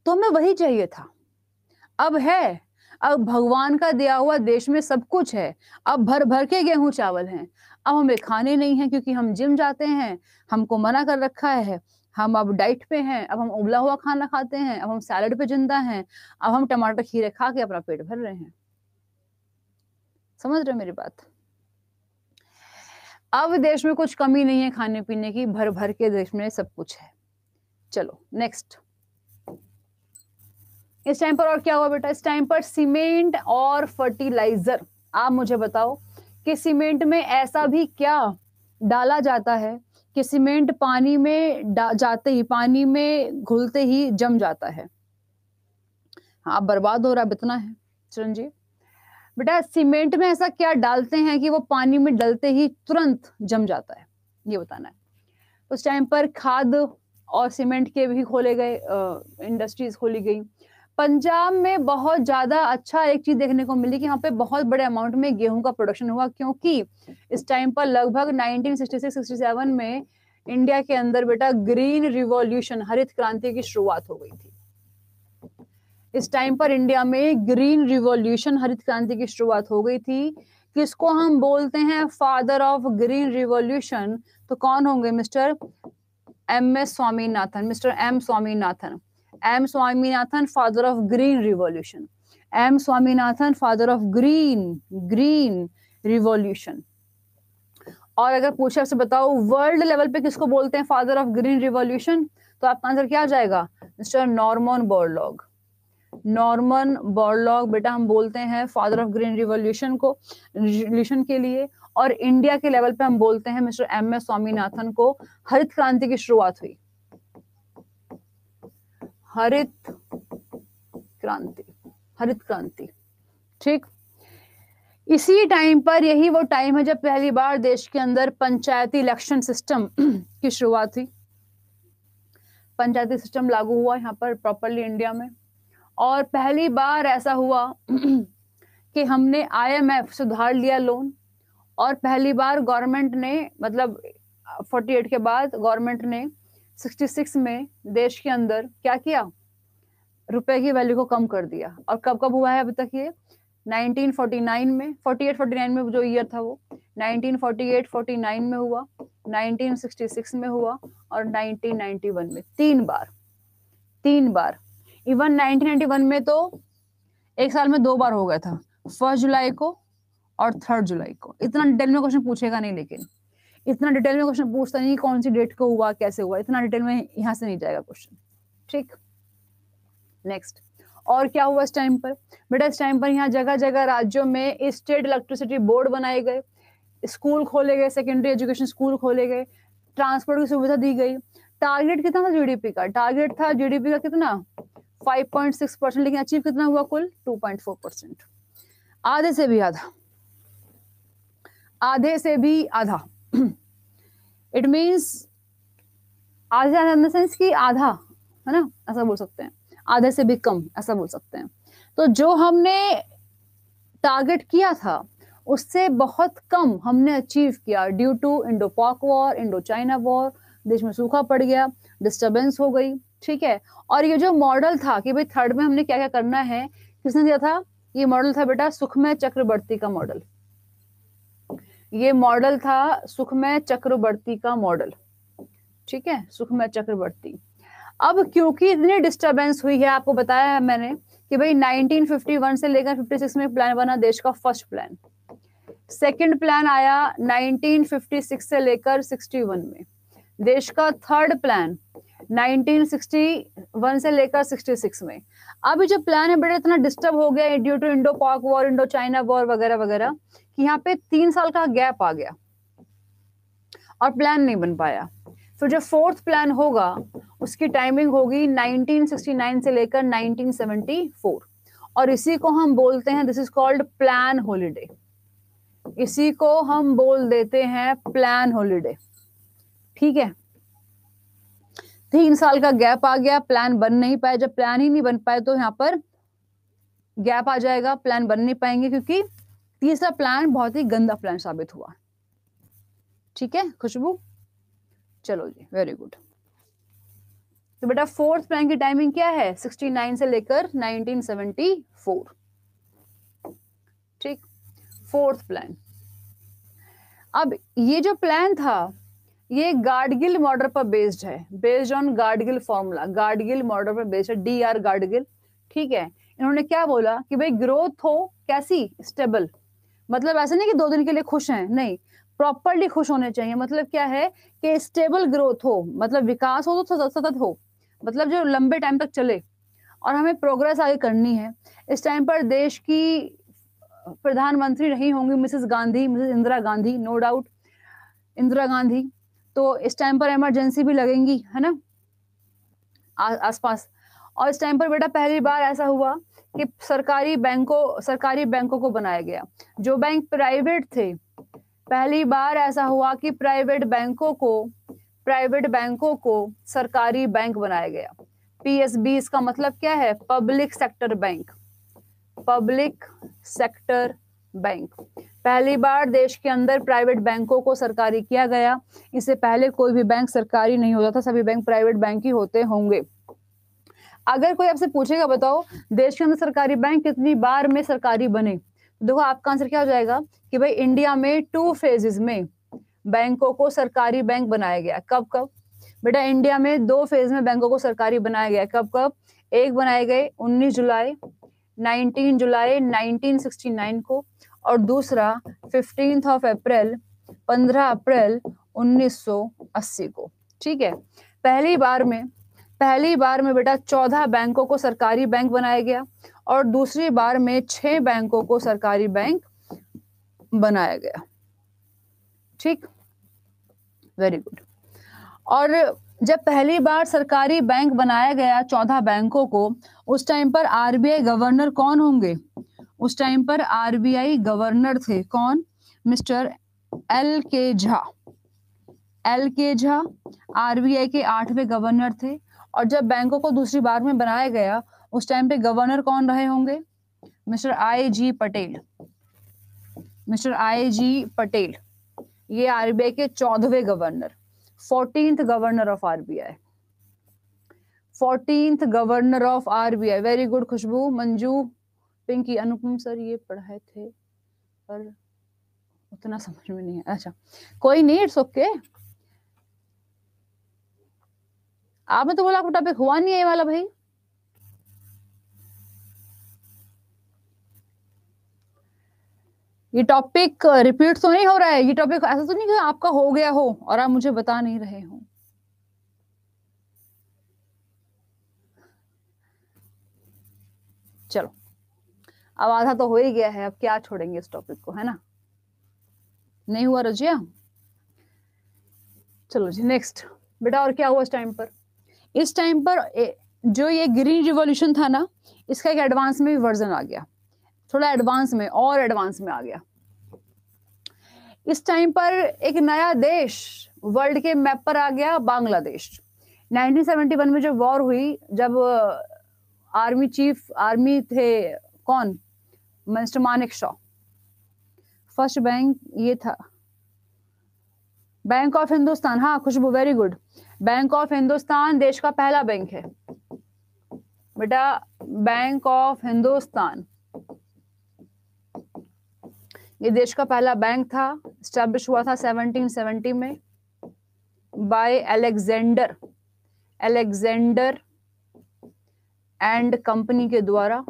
तो हमें वही चाहिए था, अब है, अब भगवान का दिया हुआ देश में सब कुछ है, अब भर भर के गेहूं चावल हैं, अब हमें खाने नहीं है क्योंकि हम जिम जाते हैं, हमको मना कर रखा है, हम अब डाइट पे हैं, अब हम उबला हुआ खाना खाते हैं, अब हम सैलड पे जिंदा हैं, अब हम टमाटर खीरे खा के अपना पेट भर रहे हैं। समझ रहे हो मेरी बात? अब देश में कुछ कमी नहीं है खाने पीने की, भर भर के देश में सब कुछ है। चलो नेक्स्ट, इस टाइम पर और क्या हुआ बेटा, इस टाइम पर सीमेंट और फर्टिलाइजर। आप मुझे बताओ कि सीमेंट में ऐसा भी क्या डाला जाता है कि सीमेंट पानी में जाते ही, पानी में घुलते ही जम जाता है। हाँ, बर्बाद हो रहा है, इतना है चिरंजीव। बेटा सीमेंट में ऐसा क्या डालते हैं कि वो पानी में डलते ही तुरंत जम जाता है, ये बताना है। उस टाइम पर खाद और सीमेंट के भी खोले गए, इंडस्ट्रीज खोली गई। पंजाब में बहुत ज्यादा अच्छा एक चीज देखने को मिली कि यहाँ पे बहुत बड़े अमाउंट में गेहूं का प्रोडक्शन हुआ, क्योंकि इस टाइम पर लगभग 1966-67 में इंडिया के अंदर बेटा ग्रीन रिवॉल्यूशन, हरित क्रांति की शुरुआत हो गई थी। इस टाइम पर इंडिया में ग्रीन रिवॉल्यूशन, हरित क्रांति की शुरुआत हो गई थी। किसको हम बोलते हैं फादर ऑफ ग्रीन रिवॉल्यूशन? तो कौन होंगे? Mister M S. Swaminathan, mister M Swaminathan, M Swaminathan father of green revolution, M Swaminathan father of green revolution. और अगर पूछे आपसे बताओ वर्ल्ड लेवल पे किसको बोलते हैं फादर ऑफ ग्रीन रिवॉल्यूशन, तो आपका आंसर क्या आ जाएगा? Mister Norman Borlaug. Norman Borlaug बेटा हम बोलते हैं फादर ऑफ ग्रीन रिवॉल्यूशन को, रिवॉल्यूशन के लिए। और इंडिया के लेवल पे हम बोलते हैं मिस्टर एम.एस. स्वामीनाथन को। हरित क्रांति की शुरुआत हुई, हरित क्रांति, ठीक। इसी टाइम पर, यही वो टाइम है जब पहली बार देश के अंदर पंचायती इलेक्शन सिस्टम की शुरुआत हुई। पंचायती सिस्टम लागू हुआ यहाँ पर प्रॉपरली इंडिया में। और पहली बार ऐसा हुआ कि हमने IMF से उधार लिया लोन, और पहली बार गवर्नमेंट ने मतलब 48 के बाद गवर्नमेंट ने 66 में देश के अंदर क्या किया, रुपए की वैल्यू को कम कर दिया। और कब कब हुआ है अभी तक ये, 1949 में, 48-49 में जो ईयर था वो, 1948-49 में हुआ, 1966 में हुआ और 1991 में। तीन बार। इवन 1991 में तो एक साल में 2 बार हो गया था, 1 जुलाई को और 3 जुलाई को। इतना डिटेल में क्वेश्चन पूछेगा नहीं, लेकिन इतना डिटेल में क्वेश्चन पूछता नहीं कौन सी डेट को हुआ, कैसे हुआ, इतना डिटेल में यहाँ से नहीं जाएगा क्वेश्चन। ठीक, नेक्स्ट। और क्या हुआ इस टाइम पर बेटा, इस टाइम पर यहाँ जगह जगह राज्यों में स्टेट इलेक्ट्रिसिटी बोर्ड बनाए गए, स्कूल खोले गए, सेकेंडरी एजुकेशन स्कूल खोले गए, ट्रांसपोर्ट की सुविधा दी गई। टारगेट कितना था जीडीपी का, टारगेट था जीडीपी का कितना, 5.6%, लेकिन अचीव कितना हुआ कुल, 2.4%, आधे से भी आधा। इट मीन्स आधे इन द सेंस कि आधा, है ना, ऐसा बोल सकते हैं, आधे से भी कम ऐसा बोल सकते हैं। तो जो हमने टारगेट किया था उससे बहुत कम हमने अचीव किया, ड्यू टू इंडो पाक वॉर, इंडो चाइना वॉर, देश में सूखा पड़ गया, डिस्टर्बेंस हो गई। ठीक है, और ये जो मॉडल था कि भाई थर्ड में हमने क्या क्या करना है, किसने दिया था, ये मॉडल था बेटा सुखमय चक्रवर्ती का मॉडल। ये मॉडल था सुखमय चक्रवर्ती का मॉडल। ठीक है, सुखमय चक्रवर्ती। अब क्योंकि इतनी डिस्टर्बेंस हुई है, आपको बताया है मैंने कि भाई 1951 से लेकर 56 में प्लान बना देश का फर्स्ट प्लान, सेकंड प्लान आया 1956 से लेकर 61 में, देश का थर्ड प्लान 1961 से लेकर 66 में। अभी जो प्लान है बेटा इतना डिस्टर्ब हो गया ड्यू टू इंडो पाक वॉर, इंडो चाइना वॉर वगैरह वगैरह, कि यहाँ पे 3 साल का गैप आ गया और प्लान नहीं बन पाया। फिर जो फोर्थ प्लान होगा उसकी टाइमिंग होगी 1969 से लेकर 1974, और इसी को हम बोलते हैं, this is called plan holiday. इसी को हम बोल देते हैं प्लान हॉलिडे। ठीक है, 3 साल का गैप आ गया, प्लान बन नहीं पाए। जब प्लान ही नहीं बन पाए तो यहाँ पर गैप आ जाएगा, प्लान बन नहीं पाएंगे, क्योंकि तीसरा प्लान बहुत ही गंदा प्लान साबित हुआ। ठीक है खुशबू, चलो जी, वेरी गुड। तो बेटा फोर्थ प्लान की टाइमिंग क्या है, 69 से लेकर 1974। ठीक, फोर्थ प्लान। अब ये जो प्लान था ये गाडगिल मॉडल पर बेस्ड है, based on Gadgil formula, Gadgil model पर बेस्ड है, DR गाडगिल। ठीक है, इन्होंने क्या बोला कि भाई ग्रोथ हो कैसी, स्टेबल, मतलब ऐसा नहीं कि 2 दिन के लिए खुश हैं, नहीं, प्रॉपरली खुश होने चाहिए। मतलब क्या है कि स्टेबल ग्रोथ हो, मतलब विकास हो तो सतत हो, मतलब जो लंबे टाइम तक चले, और हमें प्रोग्रेस आगे करनी है। इस टाइम पर देश की प्रधानमंत्री रही होंगी Mrs Gandhi, Mrs Indira Gandhi, no doubt Indira Gandhi. तो इस टाइम पर इमरजेंसी भी लगेंगी, है ना, आसपास। और इस टाइम पर बेटा पहली बार ऐसा हुआ कि सरकारी बैंकों को बनाया गया। जो बैंक प्राइवेट थे, पहली बार ऐसा हुआ कि प्राइवेट बैंकों को सरकारी बैंक बनाया गया। PSB इसका मतलब क्या है, public sector bank, public sector bank. पहली बार देश के अंदर प्राइवेट बैंकों को सरकारी किया गया। इससे पहले कोई भी बैंक सरकारी नहीं होता था, सभी बैंक प्राइवेट बैंक ही होते होंगे। अगर कोई आपसे पूछेगा बताओ देश के अंदर सरकारी बैंक कितनी बार में सरकारी बने, तो देखो आपका आंसर क्या हो जाएगा कि भाई इंडिया में 2 फेजेस में बैंकों को सरकारी बैंक बनाया गया। कब कब बेटा, इंडिया में 2 फेज में बैंकों को सरकारी बनाया गया। कब कब, एक बनाए गए 19 जुलाई 1969 को, और दूसरा 15 अप्रैल 1980 को। ठीक है, पहली बार में बेटा 14 बैंकों को सरकारी बैंक बनाया गया, और दूसरी बार में 6 बैंकों को सरकारी बैंक बनाया गया। ठीक, वेरी गुड। और जब पहली बार सरकारी बैंक बनाया गया 14 बैंकों को, उस टाइम पर RBI गवर्नर कौन होंगे, उस टाइम पर RBI गवर्नर थे कौन, मिस्टर LK झा। RBI के 8वें गवर्नर थे, और जब बैंकों को दूसरी बार में बनाया गया उस टाइम पे गवर्नर कौन रहे होंगे? Mister I G. Patel. Mister I G. Patel ये आरबीआई के 14वें governor, 14th governor of RBI, 14th governor of RBI. Very good Khushboo, Manju, Pinky. Anupam sir ये पढ़ाए थे पर उतना समझ में नहीं है। अच्छा कोई नहीं, इट्स ओके। आपने तो बोला आपका टॉपिक हुआ नहीं है ये वाला भाई। ये टॉपिक रिपीट तो नहीं हो रहा है, ये टॉपिक ऐसा तो नहीं कि आपका हो गया हो और आप मुझे बता नहीं रहे हो। चलो अब आधा तो हो ही गया है, अब क्या छोड़ेंगे इस टॉपिक को, है ना? नहीं हुआ रजिया? चलो जी नेक्स्ट बेटा। और क्या हुआ इस टाइम पर? इस टाइम पर जो ये ग्रीन रिवॉल्यूशन था ना, इसका एक एडवांस में भी वर्जन आ गया, थोड़ा एडवांस में और एडवांस में आ गया। इस टाइम पर एक नया देश वर्ल्ड के मैप पर आ गया, बांग्लादेश। 1971 में जब वॉर हुई, जब आर्मी थे कौन? Mister Manekshaw. First bank ये था बैंक ऑफ हिंदुस्तान। हाँ Khushboo very good. Bank of Hindustan देश का पहला बैंक है बेटा, बैंक ऑफ हिंदुस्तान ये देश का पहला बैंक था। स्टैब्लिश हुआ था 1770 में बाय अलेक्जेंडर एंड कंपनी के द्वारा।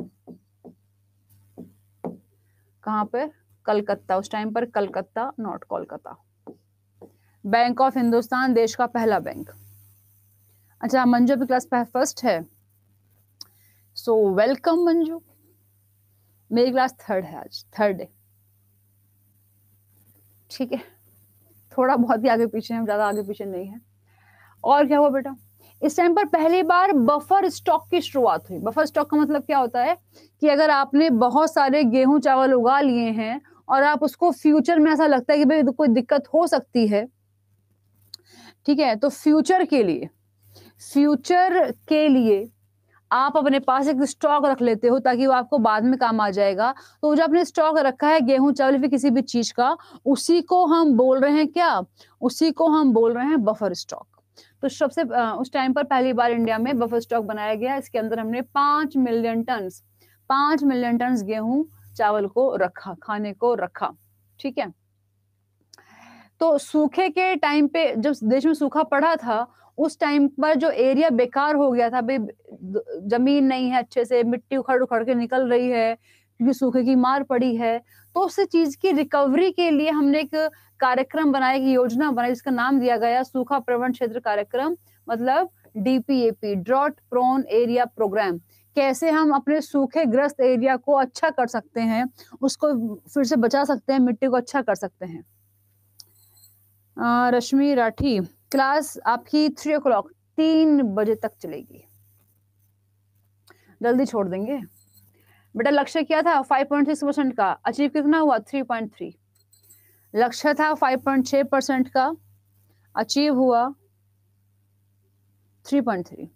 कहां पर? कलकत्ता। उस टाइम पर Calcutta, not Kolkata. Bank of Hindustan देश का पहला बैंक। अच्छा मंजू भी क्लास फर्स्ट है, सो वेलकम मंजू। मेरी क्लास थर्ड है, आज थर्ड है, ठीक है। थोड़ा बहुत ही आगे पीछे है, ज्यादा आगे पीछे नहीं है। और क्या हुआ बेटा? इस टाइम पर पहली बार बफर स्टॉक की शुरुआत हुई। बफर स्टॉक का मतलब क्या होता है कि अगर आपने बहुत सारे गेहूं चावल उगा लिए हैं और आप उसको फ्यूचर में ऐसा लगता है कि भाई कोई दिक्कत हो सकती है, ठीक है, तो फ्यूचर के लिए आप अपने पास एक स्टॉक रख लेते हो ताकि वो आपको बाद में काम आ जाएगा। तो जो आपने स्टॉक रखा है गेहूं चावल फिर किसी भी चीज का, उसी को हम बोल रहे हैं क्या? उसी को हम बोल रहे हैं बफर स्टॉक। तो सबसे उस टाइम पर पहली बार इंडिया में बफर स्टॉक बनाया गया। इसके अंदर हमने 5 मिलियन टन गेहूं चावल को रखा, खाने को रखा, ठीक है। तो सूखे के टाइम पे जब देश में सूखा पड़ा था, उस टाइम पर जो एरिया बेकार हो गया था, भाई जमीन नहीं है अच्छे से, मिट्टी उखड़ उखड़ के निकल रही है क्योंकि सूखे की मार पड़ी है, तो उस चीज की रिकवरी के लिए हमने एक कार्यक्रम बनाया, एक योजना बनाई, जिसका नाम दिया गया सूखा प्रवण क्षेत्र कार्यक्रम, मतलब DPAP, drought prone area programme. कैसे हम अपने सूखे ग्रस्त एरिया को अच्छा कर सकते हैं, उसको फिर से बचा सकते हैं, मिट्टी को अच्छा कर सकते हैं। रश्मि राठी क्लास आपकी 3 o'clock 3 बजे तक चलेगी, जल्दी छोड़ देंगे बेटा। लक्ष्य क्या था? 5.6% का, अचीव कितना हुआ? 3.3। लक्ष्य था 5.6% का, अचीव हुआ 3.3।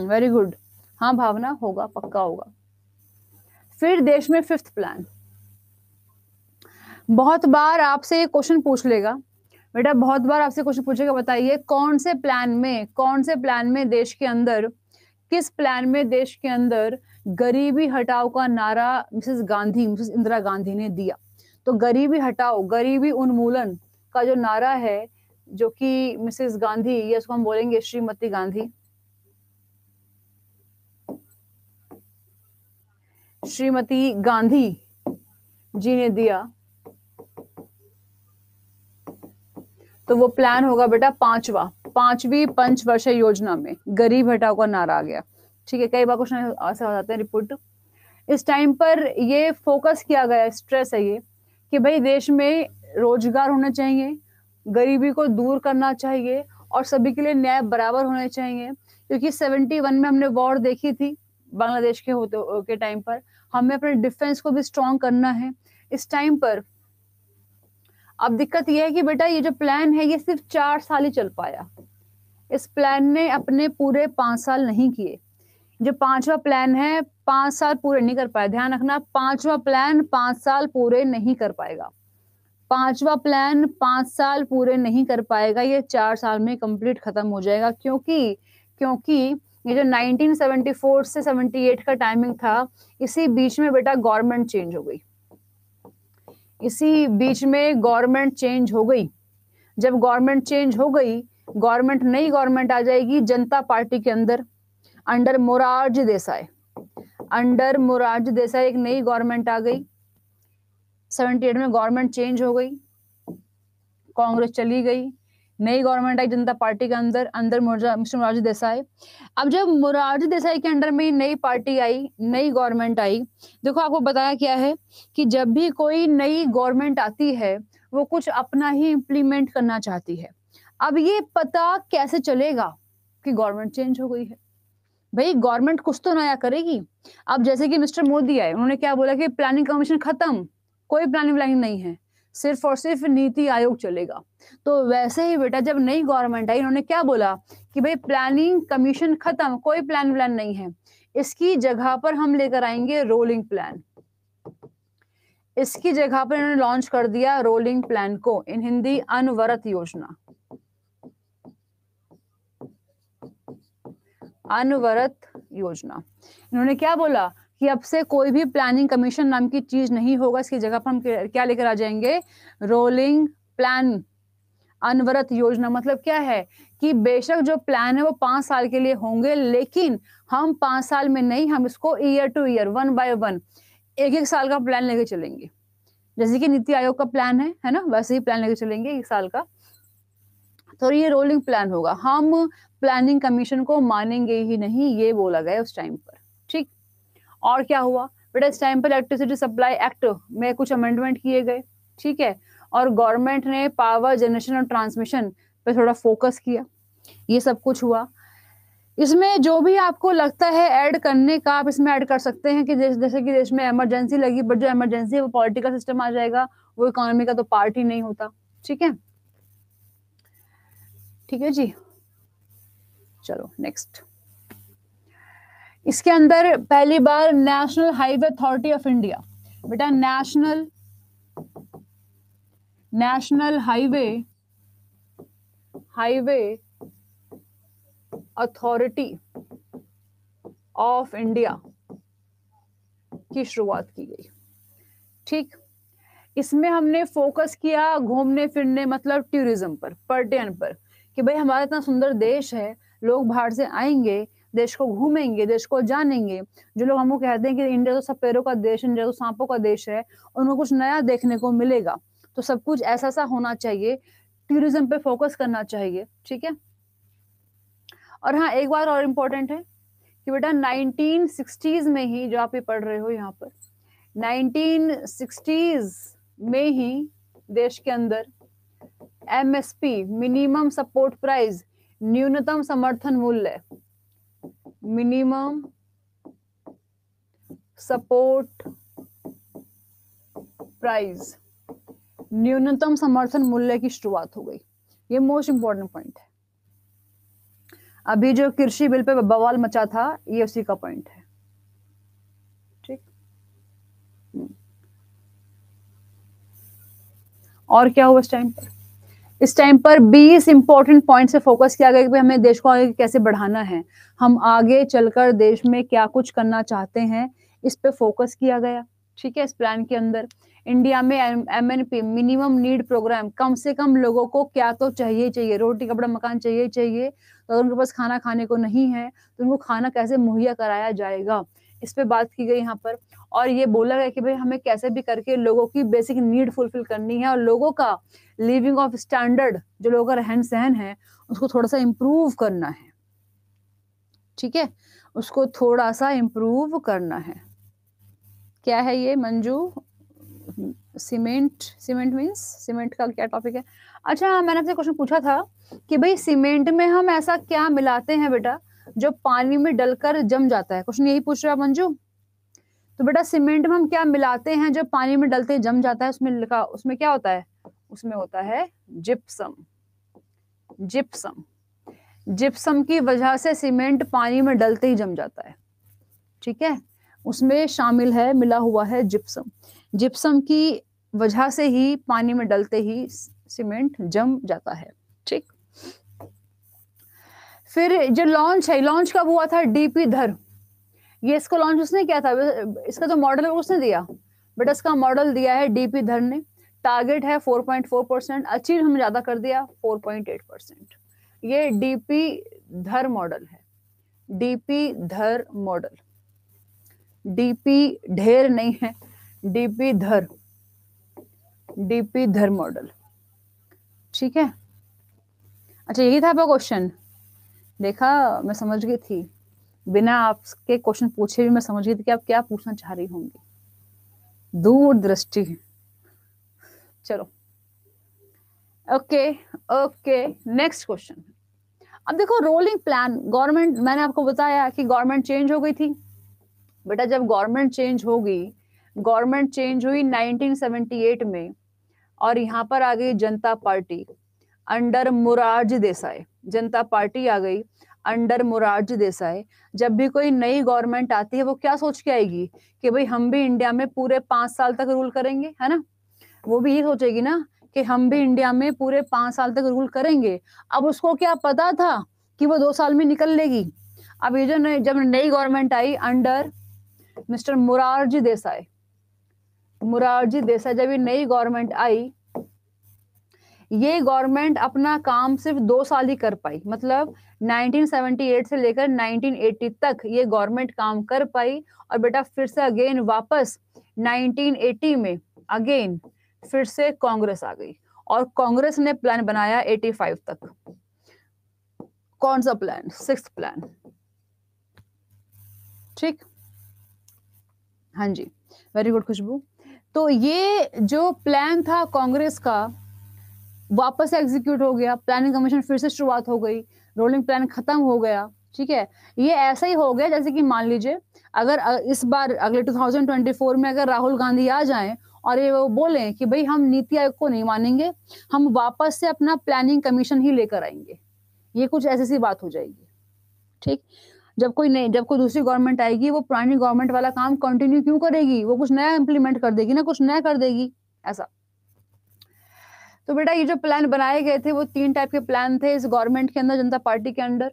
Very good. हाँ भावना, होगा, पक्का होगा। फिर देश में 5th प्लान। बहुत बार आपसे ये क्वेश्चन पूछ लेगा बेटा, बहुत बार आपसे क्वेश्चन पूछेगा, बताइए कौन से प्लान में देश के अंदर, किस प्लान में देश के अंदर गरीबी हटाओ का नारा मिसेस इंदिरा गांधी ने दिया? तो गरीबी हटाओ, गरीबी उन्मूलन का जो नारा है, जो कि मिसेस गांधी, या उसको हम बोलेंगे श्रीमती गांधी जी ने दिया, तो वो प्लान होगा बेटा 5वीं पंचवर्षीय योजना में गरीब हटाओ का नारा आ गया, ठीक है। कई बार क्वेश्चन ऐसा हो जाते हैं रिपोर्ट। इस टाइम पर ये फोकस किया गया, स्ट्रेस है ये कि भाई देश में रोजगार होना चाहिए, गरीबी को दूर करना चाहिए और सभी के लिए न्याय बराबर होने चाहिए, क्योंकि 71 में हमने वॉर देखी थी बांग्लादेश के टाइम पर। हमें अपने डिफेंस को भी स्ट्रॉन्ग करना है इस टाइम पर। अब दिक्कत यह है कि बेटा ये जो प्लान है ये सिर्फ 4 साल ही चल पाया, इस प्लान ने अपने पूरे 5 साल नहीं किए। जो 5वां प्लान है 5 साल पूरे नहीं कर पाया। ध्यान रखना, 5वां प्लान 5 साल पूरे नहीं कर पाएगा। 5वां प्लान 5 साल पूरे नहीं कर पाएगा, ये 4 साल में कंप्लीट खत्म हो जाएगा। क्योंकि ये जो 1974 से 78 का टाइमिंग था, इसी बीच में बेटा गवर्नमेंट चेंज हो गई। इसी बीच में गवर्नमेंट चेंज हो गई। जब गवर्नमेंट चेंज हो गई, नई गवर्नमेंट आ जाएगी जनता पार्टी के अंदर, अंडर मोरारजी देसाई। अंडर मोरारजी देसाई एक नई गवर्नमेंट आ गई। 78 में गवर्नमेंट चेंज हो गई, कांग्रेस चली गई, नई गवर्नमेंट आई जनता पार्टी के अंदर, मिस्टर मोरारजी देसाई। अब जब मोरारजी देसाई के अंडर में नई पार्टी आई, नई गवर्नमेंट आई, देखो आपको बताया क्या है कि जब भी कोई नई गवर्नमेंट आती है वो कुछ अपना ही इम्प्लीमेंट करना चाहती है। अब ये पता कैसे चलेगा कि गवर्नमेंट चेंज हो गई है? भाई गवर्नमेंट कुछ तो नया करेगी। अब जैसे कि मिस्टर मोदी आए, उन्होंने क्या बोला कि प्लानिंग कमीशन खत्म, कोई प्लानिंग नहीं है, सिर्फ और सिर्फ नीति आयोग चलेगा। तो वैसे ही बेटा जब नई गवर्नमेंट आई, उन्होंने क्या बोला कि भाई प्लानिंग कमीशन खत्म, कोई प्लान नहीं है, इसकी जगह पर हम लेकर आएंगे रोलिंग प्लान। इसकी जगह पर इन्होंने लॉन्च कर दिया रोलिंग प्लान को, इन हिंदी अनवरत योजना। अनवरत योजना। इन्होंने क्या बोला कि अब से कोई भी प्लानिंग कमीशन नाम की चीज नहीं होगा, इसकी जगह पर हम क्या लेकर आ जाएंगे? Rolling plan. अनवरत योजना मतलब क्या है कि बेशक जो प्लान है वो 5 साल के लिए होंगे, लेकिन हम 5 साल में नहीं, हम इसको ईयर टू ईयर, 1 बाय 1, एक साल का प्लान लेके चलेंगे। जैसे कि नीति आयोग का प्लान है ना, वैसे ही प्लान लेके चलेंगे 1 साल का। तो ये रोलिंग प्लान होगा। हम प्लानिंग कमीशन को मानेंगे ही नहीं, ये बोला गया उस टाइम पर। ठीक, और क्या हुआ बेटा, इस टाइम पर इलेक्ट्रिसिटी सप्लाई एक्ट में कुछ अमेंडमेंट किए गए। ठीक है, और गवर्नमेंट ने पावर जनरेशन और ट्रांसमिशन पे थोड़ा फोकस किया, ये सब कुछ हुआ। इसमें जो भी आपको लगता है ऐड करने का, आप इसमें ऐड कर सकते हैं कि जैसे कि देश में इमरजेंसी लगी, बट जो इमरजेंसी है वो पॉलिटिकल सिस्टम आ जाएगा, वो इकोनॉमी का तो पार्ट ही नहीं होता। ठीक है, ठीक है जी, चलो नेक्स्ट। इसके अंदर पहली बार national highway authority of India, बेटा national highway authority of India की शुरुआत की गई। ठीक, इसमें हमने फोकस किया घूमने फिरने मतलब टूरिज्म पर, पर्यटन पर, कि भाई हमारा इतना सुंदर देश है, लोग बाहर से आएंगे, देश को घूमेंगे, देश को जानेंगे। जो लोग हमको कहते हैं कि इंडिया तो सब पैरों का देश, इंडिया तो सांपों का देश है, उनको कुछ नया देखने को मिलेगा। तो सब कुछ ऐसा सा होना चाहिए, टूरिज्म पे फोकस करना चाहिए। ठीक है, और हाँ एक बात और इम्पोर्टेंट है कि बेटा 1960s में ही, जो आप ये पढ़ रहे हो यहाँ पर, 1960s में ही देश के अंदर एमएसपी, मिनिमम सपोर्ट प्राइस, न्यूनतम समर्थन मूल्य, मिनिमम सपोर्ट प्राइस, न्यूनतम समर्थन मूल्य की शुरुआत हो गई। ये मोस्ट इंपॉर्टेंट पॉइंट है। अभी जो कृषि बिल पे बवाल मचा था, ये उसी का पॉइंट है। ठीक, और क्या हुआ इस टाइम पर? इस टाइम पर 20 इंपॉर्टेंट पॉइंट से फोकस किया गया कि हमें देश को आगे कैसे बढ़ाना है, हम आगे चलकर देश में क्या कुछ करना चाहते हैं, इस पे फोकस किया गया। ठीक है, इस प्लान के अंदर इंडिया में एमएनपी, मिनिमम नीड प्रोग्राम, कम से कम लोगों को क्या तो चाहिए, रोटी कपड़ा मकान चाहिए। तो उनके पास खाना खाने को नहीं है तो उनको खाना कैसे मुहैया कराया जाएगा, इस पे बात की गई यहाँ पर। और ये बोला गया कि भाई हमें कैसे भी करके लोगों की बेसिक नीड फुलफिल करनी है, और लोगों का लिविंग ऑफ स्टैंडर्ड, जो लोगों का रहन सहन है, उसको थोड़ा सा इम्प्रूव करना है। ठीक है, उसको थोड़ा सा इम्प्रूव करना है। क्या है ये मंजू? सीमेंट मीन्स, सीमेंट का क्या टॉपिक है? अच्छा, मैंने आपसे क्वेश्चन पूछा था कि भाई सीमेंट में हम ऐसा क्या मिलाते हैं बेटा जो पानी में डलकर जम जाता है? क्वेश्चन यही पूछ रहे हो मंजू? तो बेटा सीमेंट में हम क्या मिलाते हैं जो पानी में डलते जम जाता है? उसमें लिखा, उसमें क्या होता है? उसमें होता है जिप्सम। जिप्सम, जिप्सम की वजह से सीमेंट पानी में डलते ही जम जाता है, ठीक है, उसमें शामिल है, मिला हुआ है जिप्सम। जिप्सम की वजह से ही पानी में डलते ही सीमेंट जम जाता है, ठीक। फिर जो लॉन्च है, लॉन्च कब हुआ था? डीपी धर, ये इसको लॉन्च उसने किया था, इसका जो मॉडल है उसने दिया, बट इसका मॉडल दिया है डीपी धर ने। टारगेट है 4.4%, अचीव हमने ज्यादा कर दिया 4.8%। ये डीपी धर मॉडल है, डीपी धर मॉडल, डीपी ढेर नहीं है, डीपी धर, डीपी धर मॉडल, ठीक है। अच्छा यही था आपका क्वेश्चन, देखा मैं समझ गई थी, बिना आपके क्वेश्चन पूछे भी मैं समझ गई थी कि आप क्या पूछना चाह रही होंगी, दूरदृष्टि। चलो ओके ओके, नेक्स्ट क्वेश्चन। अब देखो रोलिंग प्लान, गवर्नमेंट, मैंने आपको बताया कि गवर्नमेंट चेंज हो गई थी बेटा। जब गवर्नमेंट चेंज हो गई, गवर्नमेंट चेंज हुई 1978 में, और यहाँ पर आ गई जनता पार्टी अंडर मोरारजी देसाई, जनता पार्टी आ गई अंडर मोरारजी देसाई। जब भी कोई नई गवर्नमेंट आती है वो क्या सोच के आएगी कि भाई हम भी इंडिया में पूरे 5 साल तक रूल करेंगे, है ना, वो भी ये सोचेगी ना कि हम भी इंडिया में पूरे 5 साल तक रूल करेंगे। अब उसको क्या पता था कि वो 2 साल में निकल लेगी? अब ये जो जब नई गवर्नमेंट आई अंडर मिस्टर मोरारजी देसाई, मोरारजी देसाई, जब ये नई गवर्नमेंट आई, ये गवर्नमेंट अपना काम सिर्फ 2 साल ही कर पाई, मतलब 1978 से लेकर 1980 तक ये गवर्नमेंट काम कर पाई। और बेटा फिर से अगेन वापस 1980 में अगेन फिर से कांग्रेस आ गई, और कांग्रेस ने प्लान बनाया 85 तक। कौन सा प्लान? 6th प्लान, ठीक। हाँ जी, वेरी गुड खुशबू। तो ये जो प्लान था कांग्रेस का वापस एग्जीक्यूट हो गया, प्लानिंग कमीशन फिर से शुरुआत हो गई, रोलिंग प्लान खत्म हो गया, ठीक है। ये ऐसा ही हो गया जैसे कि मान लीजिए अगर इस बार अगले 2024 में अगर राहुल गांधी आ जाएं और ये वो बोलें कि भाई हम नीति आयोग को नहीं मानेंगे, हम वापस से अपना प्लानिंग कमीशन ही लेकर आएंगे, ये कुछ ऐसी सी बात हो जाएगी, ठीक। जब कोई दूसरी गवर्नमेंट आएगी वो पुरानी गवर्नमेंट वाला काम कंटिन्यू क्यों करेगी, वो कुछ नया इंप्लीमेंट कर देगी ना, कुछ नया कर देगी, ऐसा। तो बेटा ये जो प्लान बनाए गए थे वो 3 टाइप के प्लान थे इस गवर्नमेंट के अंदर, जनता पार्टी के अंडर।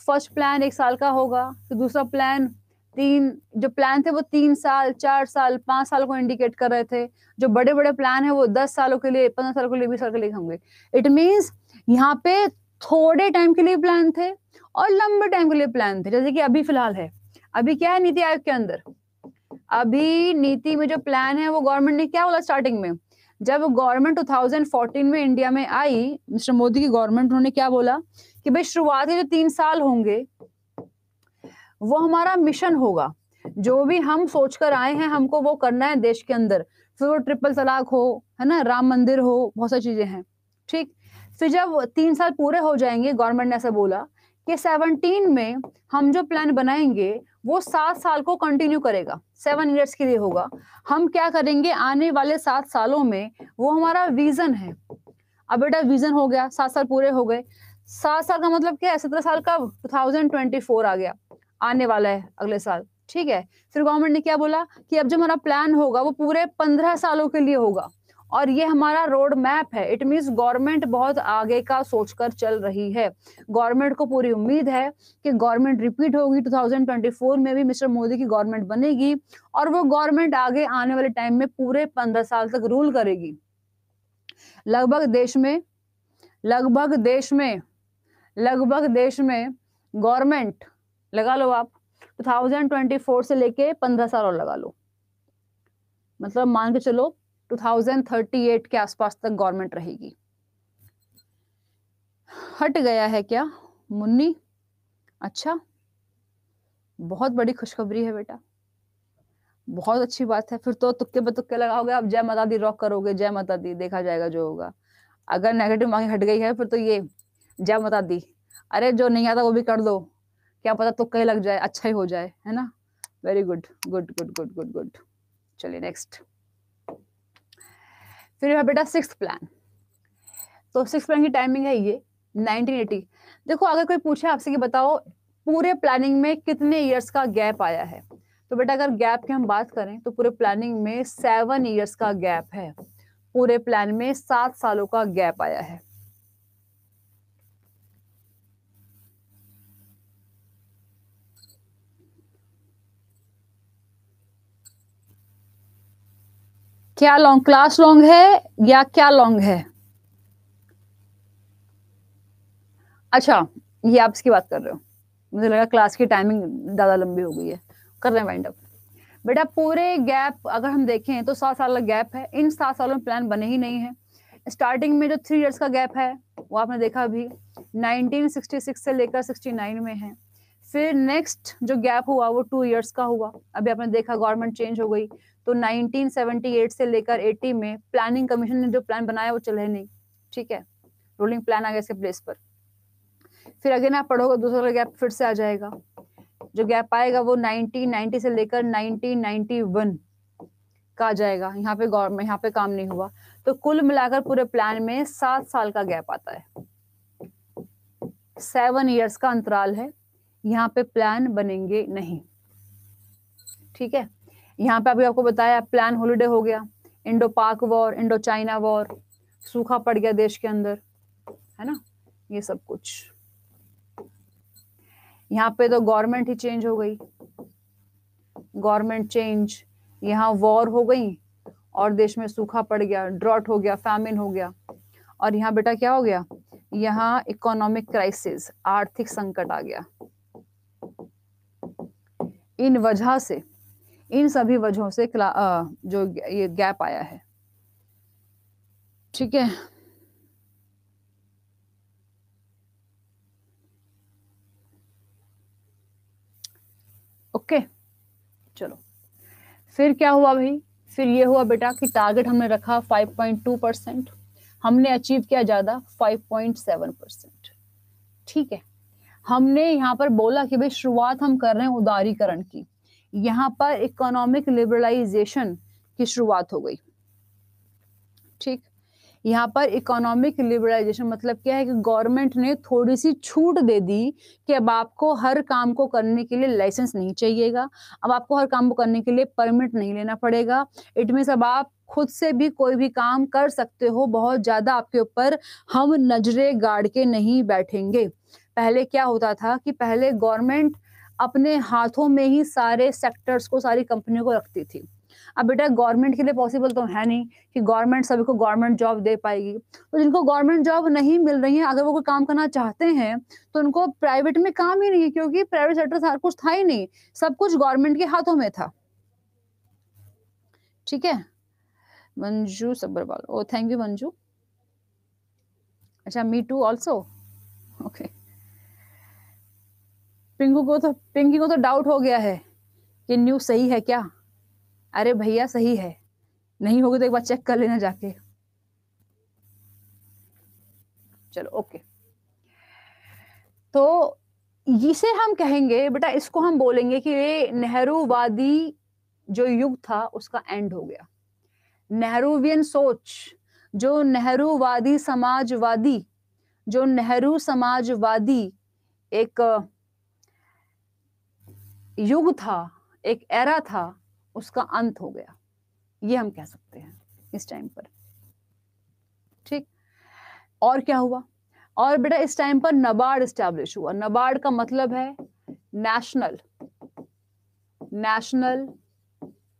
फर्स्ट प्लान 1 साल का होगा, फिर दूसरा प्लान जो प्लान थे वो 3 साल, 4 साल, 5 साल को इंडिकेट कर रहे थे। जो बड़े बड़े प्लान है वो 10 सालों के लिए, 15 सालों के लिए, 20 साल के लिए होंगे। इट मीन्स यहाँ पे थोड़े टाइम के लिए प्लान थे और लंबे टाइम के लिए प्लान थे, जैसे कि अभी फिलहाल है। अभी क्या है नीति आयोग के अंदर, अभी नीति में जो प्लान है वो गवर्नमेंट ने क्या बोला स्टार्टिंग में, जब गवर्नमेंट 2014 में इंडिया में आई, मिस्टर मोदी की गवर्नमेंट, उन्होंने क्या बोला कि भाई शुरुआती जो 3 साल होंगे वो हमारा मिशन होगा, जो भी हम सोचकर आए हैं हमको वो करना है देश के अंदर। फिर वो ट्रिपल तलाक हो, है ना, राम मंदिर हो, बहुत सारी चीजें हैं, ठीक। फिर जब 3 साल पूरे हो जाएंगे, गवर्नमेंट ने ऐसा बोला कि 17 में हम जो प्लान बनाएंगे वो 7 साल को कंटिन्यू करेगा, 7 इयर्स के लिए होगा। हम क्या करेंगे आने वाले 7 सालों में, वो हमारा विजन है। अब बेटा विजन हो गया, 7 साल पूरे हो गए, 7 साल का मतलब क्या है, 17 साल का 2024 आ गया, आने वाला है अगले साल, ठीक है। फिर गवर्नमेंट ने क्या बोला कि अब जो हमारा प्लान होगा वो पूरे 15 सालों के लिए होगा, और ये हमारा रोड मैप है। इट मीन्स गवर्नमेंट बहुत आगे का सोचकर चल रही है। गवर्नमेंट को पूरी उम्मीद है कि गवर्नमेंट रिपीट होगी, 2024 में भी मिस्टर मोदी की गवर्नमेंट बनेगी, और वो गवर्नमेंट आगे आने वाले टाइम में पूरे 15 साल तक रूल करेगी। लगभग देश में गवर्नमेंट लगा लो आप 2024 से लेके 15 साल और लगा लो, मतलब मान के चलो 2038 के आसपास तक गवर्नमेंट रहेगी। हट गया है क्या मुन्नी? अच्छा, बहुत बड़ी खुशखबरी है बेटा, बहुत अच्छी बात है। फिर तो तुक्के बतुक्के लगाओगे आप, जय माता दी रॉक करोगे, जय माता दी, देखा जाएगा जो होगा। अगर नेगेटिव मार्किंग हट गई है फिर तो ये जय माता दी, अरे जो नहीं आता वो भी कर दो, क्या पता तुक्का ही लग जाए, अच्छा ही हो जाए, है ना। Very good good good good good good. चलिए नेक्स्ट, फिर है बेटा 6th प्लान। तो 6th प्लान की टाइमिंग है ये 1980। देखो अगर कोई पूछे आपसे कि बताओ पूरे प्लानिंग में कितने ईयर्स का गैप आया है, तो बेटा अगर गैप की हम बात करें तो पूरे प्लानिंग में 7 ईयर्स का गैप है। पूरे प्लान में 7 सालों का गैप आया है। क्या लॉन्ग, क्लास लॉन्ग है या क्या लॉन्ग है? अच्छा, ये आप इसकी बात कर रहे हो, मुझे लगा क्लास की टाइमिंग ज्यादा लंबी हो गई है। कर रहे हैं वाइंड अप। बेटा पूरे गैप अगर हम देखें तो 7 साल का गैप है। इन 7 सालों में प्लान बने ही नहीं है। स्टार्टिंग में जो 3 इयर्स का गैप है वो आपने देखा अभी 1966 से लेकर 69 में है। फिर नेक्स्ट जो गैप हुआ वो 2 इयर्स का हुआ। अभी आपने देखा गवर्नमेंट चेंज हो गई तो 1978 से लेकर 80 में प्लानिंग कमीशन ने जो प्लान बनाया वो चले नहीं, ठीक है, रूलिंग प्लान आ गया इसके प्लेस पर। फिर अगेन आप पढ़ोगे दूसरा गैप फिर से आ जाएगा। जो गैप आएगा वो 1990 से लेकर 1991 का आ जाएगा। यहाँ पे गवर्नमेंट, यहाँ पे काम नहीं हुआ, तो कुल मिलाकर पूरे प्लान में 7 साल का गैप आता है। 7 इयर्स का अंतराल है, यहाँ पे प्लान बनेंगे नहीं, ठीक है। यहाँ पे अभी आपको बताया प्लान हॉलिडे हो गया, इंडो पाक वॉर, इंडो चाइना वॉर, सूखा पड़ गया देश के अंदर, है ना, ये सब कुछ। यहाँ पे तो गवर्नमेंट ही चेंज हो गई, गवर्नमेंट चेंज, यहाँ वॉर हो गई और देश में सूखा पड़ गया, ड्रॉट हो गया, फैमिन हो गया। और यहाँ बेटा क्या हो गया, यहाँ इकोनॉमिक क्राइसिस, आर्थिक संकट आ गया। इन वजह से, इन सभी वजहों से जो ये गैप आया है, ठीक है। ओके, चलो फिर क्या हुआ भाई, फिर ये हुआ बेटा कि टारगेट हमने रखा 5.2%, हमने अचीव किया ज्यादा 5.7%, ठीक है। हमने यहाँ पर बोला कि भाई शुरुआत हम कर रहे हैं उदारीकरण की, यहाँ पर इकोनॉमिक लिबरलाइजेशन की शुरुआत हो गई, ठीक। यहाँ पर इकोनॉमिक लिबरलाइजेशन मतलब क्या है कि गवर्नमेंट ने थोड़ी सी छूट दे दी कि अब आपको हर काम को करने के लिए लाइसेंस नहीं चाहिएगा, अब आपको हर काम को करने के लिए परमिट नहीं लेना पड़ेगा। इट मीन्स अब आप खुद से भी कोई भी काम कर सकते हो, बहुत ज्यादा आपके ऊपर हम नजरें गाड़ के नहीं बैठेंगे। पहले क्या होता था कि पहले गवर्नमेंट अपने हाथों में ही सारे सेक्टर्स को, सारी कंपनियों को रखती थी। अब बेटा गवर्नमेंट के लिए पॉसिबल तो है नहीं कि गवर्नमेंट सभी को गवर्नमेंट जॉब दे पाएगी, तो जिनको गवर्नमेंट जॉब नहीं मिल रही है, अगर वो कोई काम करना चाहते हैं तो उनको प्राइवेट में काम ही नहीं है, क्योंकि प्राइवेट सेक्टर कुछ था ही नहीं, सब कुछ गवर्नमेंट के हाथों में था, ठीक है। Manju Sabbarwal, oh thank you Manju. अच्छा, me too also, okay. Pinki को तो डाउट हो गया है कि न्यूज सही है क्या। अरे भैया सही है, नहीं होगी तो एक बार चेक कर लेना जाके। चलो ओके, तो इसे हम कहेंगे बेटा, इसको हम बोलेंगे कि ये नेहरूवादी जो युग था उसका एंड हो गया। नेहरूवियन सोच, जो नेहरूवादी समाजवादी, जो नेहरू समाजवादी एक युग था, एक एरा था, उसका अंत हो गया, ये हम कह सकते हैं इस टाइम पर, ठीक। और क्या हुआ, और बेटा इस टाइम पर नबार्ड एस्टैब्लिश हुआ। नबार्ड का मतलब है national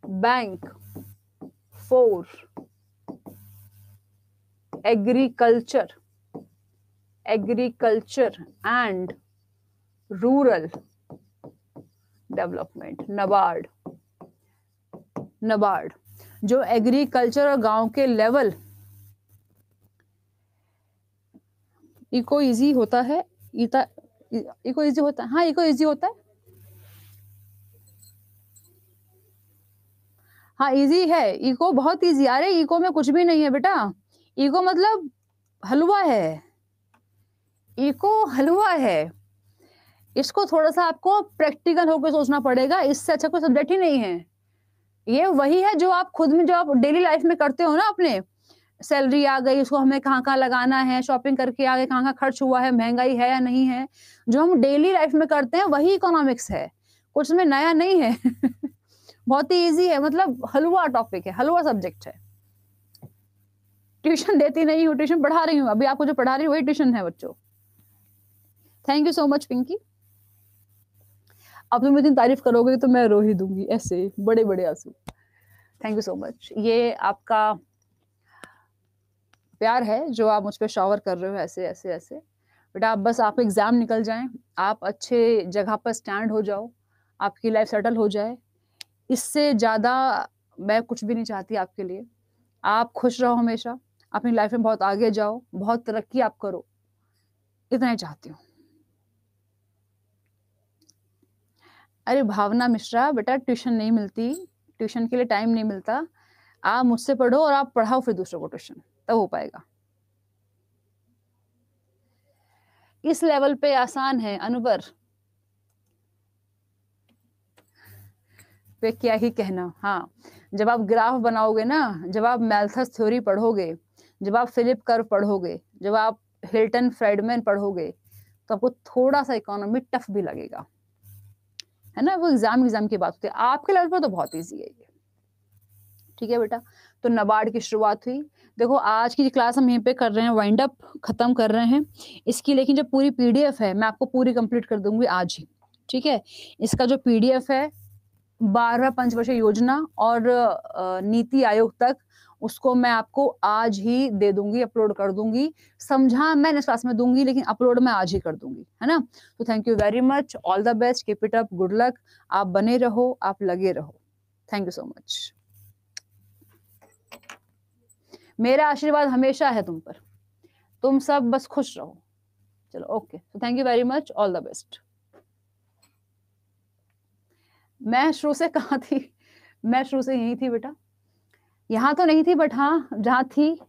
bank for agriculture and rural development. NABARD जो एग्रीकल्चर और गांव के लेवल, इको इजी होता है, इको इजी होता है, हाँ इको इजी होता है, हाँ इजी है, इको बहुत इजी। अरे इको में कुछ भी नहीं है बेटा, इको मतलब हलवा है, इको हलवा है। इसको थोड़ा सा आपको प्रैक्टिकल होकर सोचना पड़ेगा, इससे अच्छा कोई सब्जेक्ट ही नहीं है। ये वही है जो आप खुद में, जो आप डेली लाइफ में करते हो ना, अपने सैलरी आ गई, उसको हमें कहाँ-कहाँ लगाना है, शॉपिंग करके आ गए, कहाँ-कहाँ खर्च हुआ है, महँगाई है या नहीं है। जो हम डेली लाइफ में करते हैं वही इकोनॉमिक्स है, कुछ में नया नहीं है। बहुत ही ईज़ी है, मतलब हलवा टॉपिक है, हलवा सब्जेक्ट है। ट्यूशन देती नहीं हूँ, ट्यूशन पढ़ा रही हूँ, अभी आपको जो पढ़ा रही हूँ वही ट्यूशन है बच्चों। Thank you so much Pinki. अब तुम इतनी तारीफ़ करोगे तो मैं रो ही दूँगी ऐसे, बड़े-बड़े आँसू। Thank you so much. ये आपका प्यार है जो आप मुझ पे शॉवर कर रहे हो ऐसे, ऐसे, ऐसे। बेटा आप बस आप एग्ज़ाम निकल जाएँ, आप अच्छे जगह पर स्टैंड हो जाओ, आपकी लाइफ़ सेटल हो जाए। इससे ज़्यादा मैं कुछ भी नहीं चाहती आपके लिए। आप खुश रहो हमेशा, अपनी लाइफ़ में बहुत आगे जाओ, बहुत तरक्की आप करो, इतना ही चाहती हूँ। अरे भावना मिश्रा, बेटा ट्यूशन नहीं मिलती, ट्यूशन के लिए टाइम नहीं मिलता। आप मुझसे पढ़ो और आप पढ़ाओ फिर दूसरों को ट्यूशन, तब हो पाएगा। इस लेवल पे आसान है अनवर, पे क्या ही कहना। हाँ, जब आप ग्राफ बनाओगे ना, जब आप मैल्थस थ्योरी पढ़ोगे, जब आप फिलिप कर्व पढ़ोगे, जब आप हिल्टन फ्राइडमैन पढ़ोगे, तो आपको थोड़ा-सा इकोनॉमी टफ भी लगेगा। है ना? वो एग्ज़ाम की बात होती है। आपके लेवल पर तो बहुत ईज़ी है ये। ठीक है बेटा? तो नाबार्ड की शुरुआत हुई। देखो आज की क्लास हम यहीं पे कर रहे हैं, वाइंड अप खत्म कर रहे हैं। इसकी लेकिन जो पूरी पीडीएफ है, मैं आपको पूरी कंप्लीट कर दूँगी आज ही। ठीक है? इसका जो पीडीएफ है 12 पंचवर्षीय योजना और नीति आयोग तक, उसको मैं आपको आज ही दे दूँगी, अपलोड कर दूँगी। समझा मैं नेक्स्ट क्लास में दूँगी, लेकिन अपलोड मैं आज ही कर दूँगी, है ना? तो thank you very much, all the best, keep it up, good luck. आप बने रहो, आप लगे रहो। Thank you so much. मेरा आशीर्वाद हमेशा है तुम पर। तुम सब बस खुश रहो। चलो ओके, तो thank you very much, all the best. मैं शुरू से कहाँ थी? मैं शुरू से यहीं थी बेटा। यहाँ तो नहीं थी बट हाँ, जहाँ थी,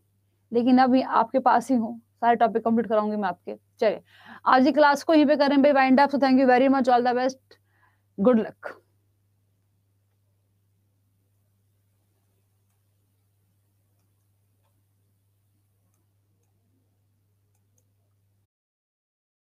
लेकिन अब आपके पास ही हूँ। सारे टॉपिक कंप्लीट कराऊँगी मैं आपके। चलिए, आज की क्लास को यहीं पे करें भाई wind up. So thank you very much, all the best, good luck.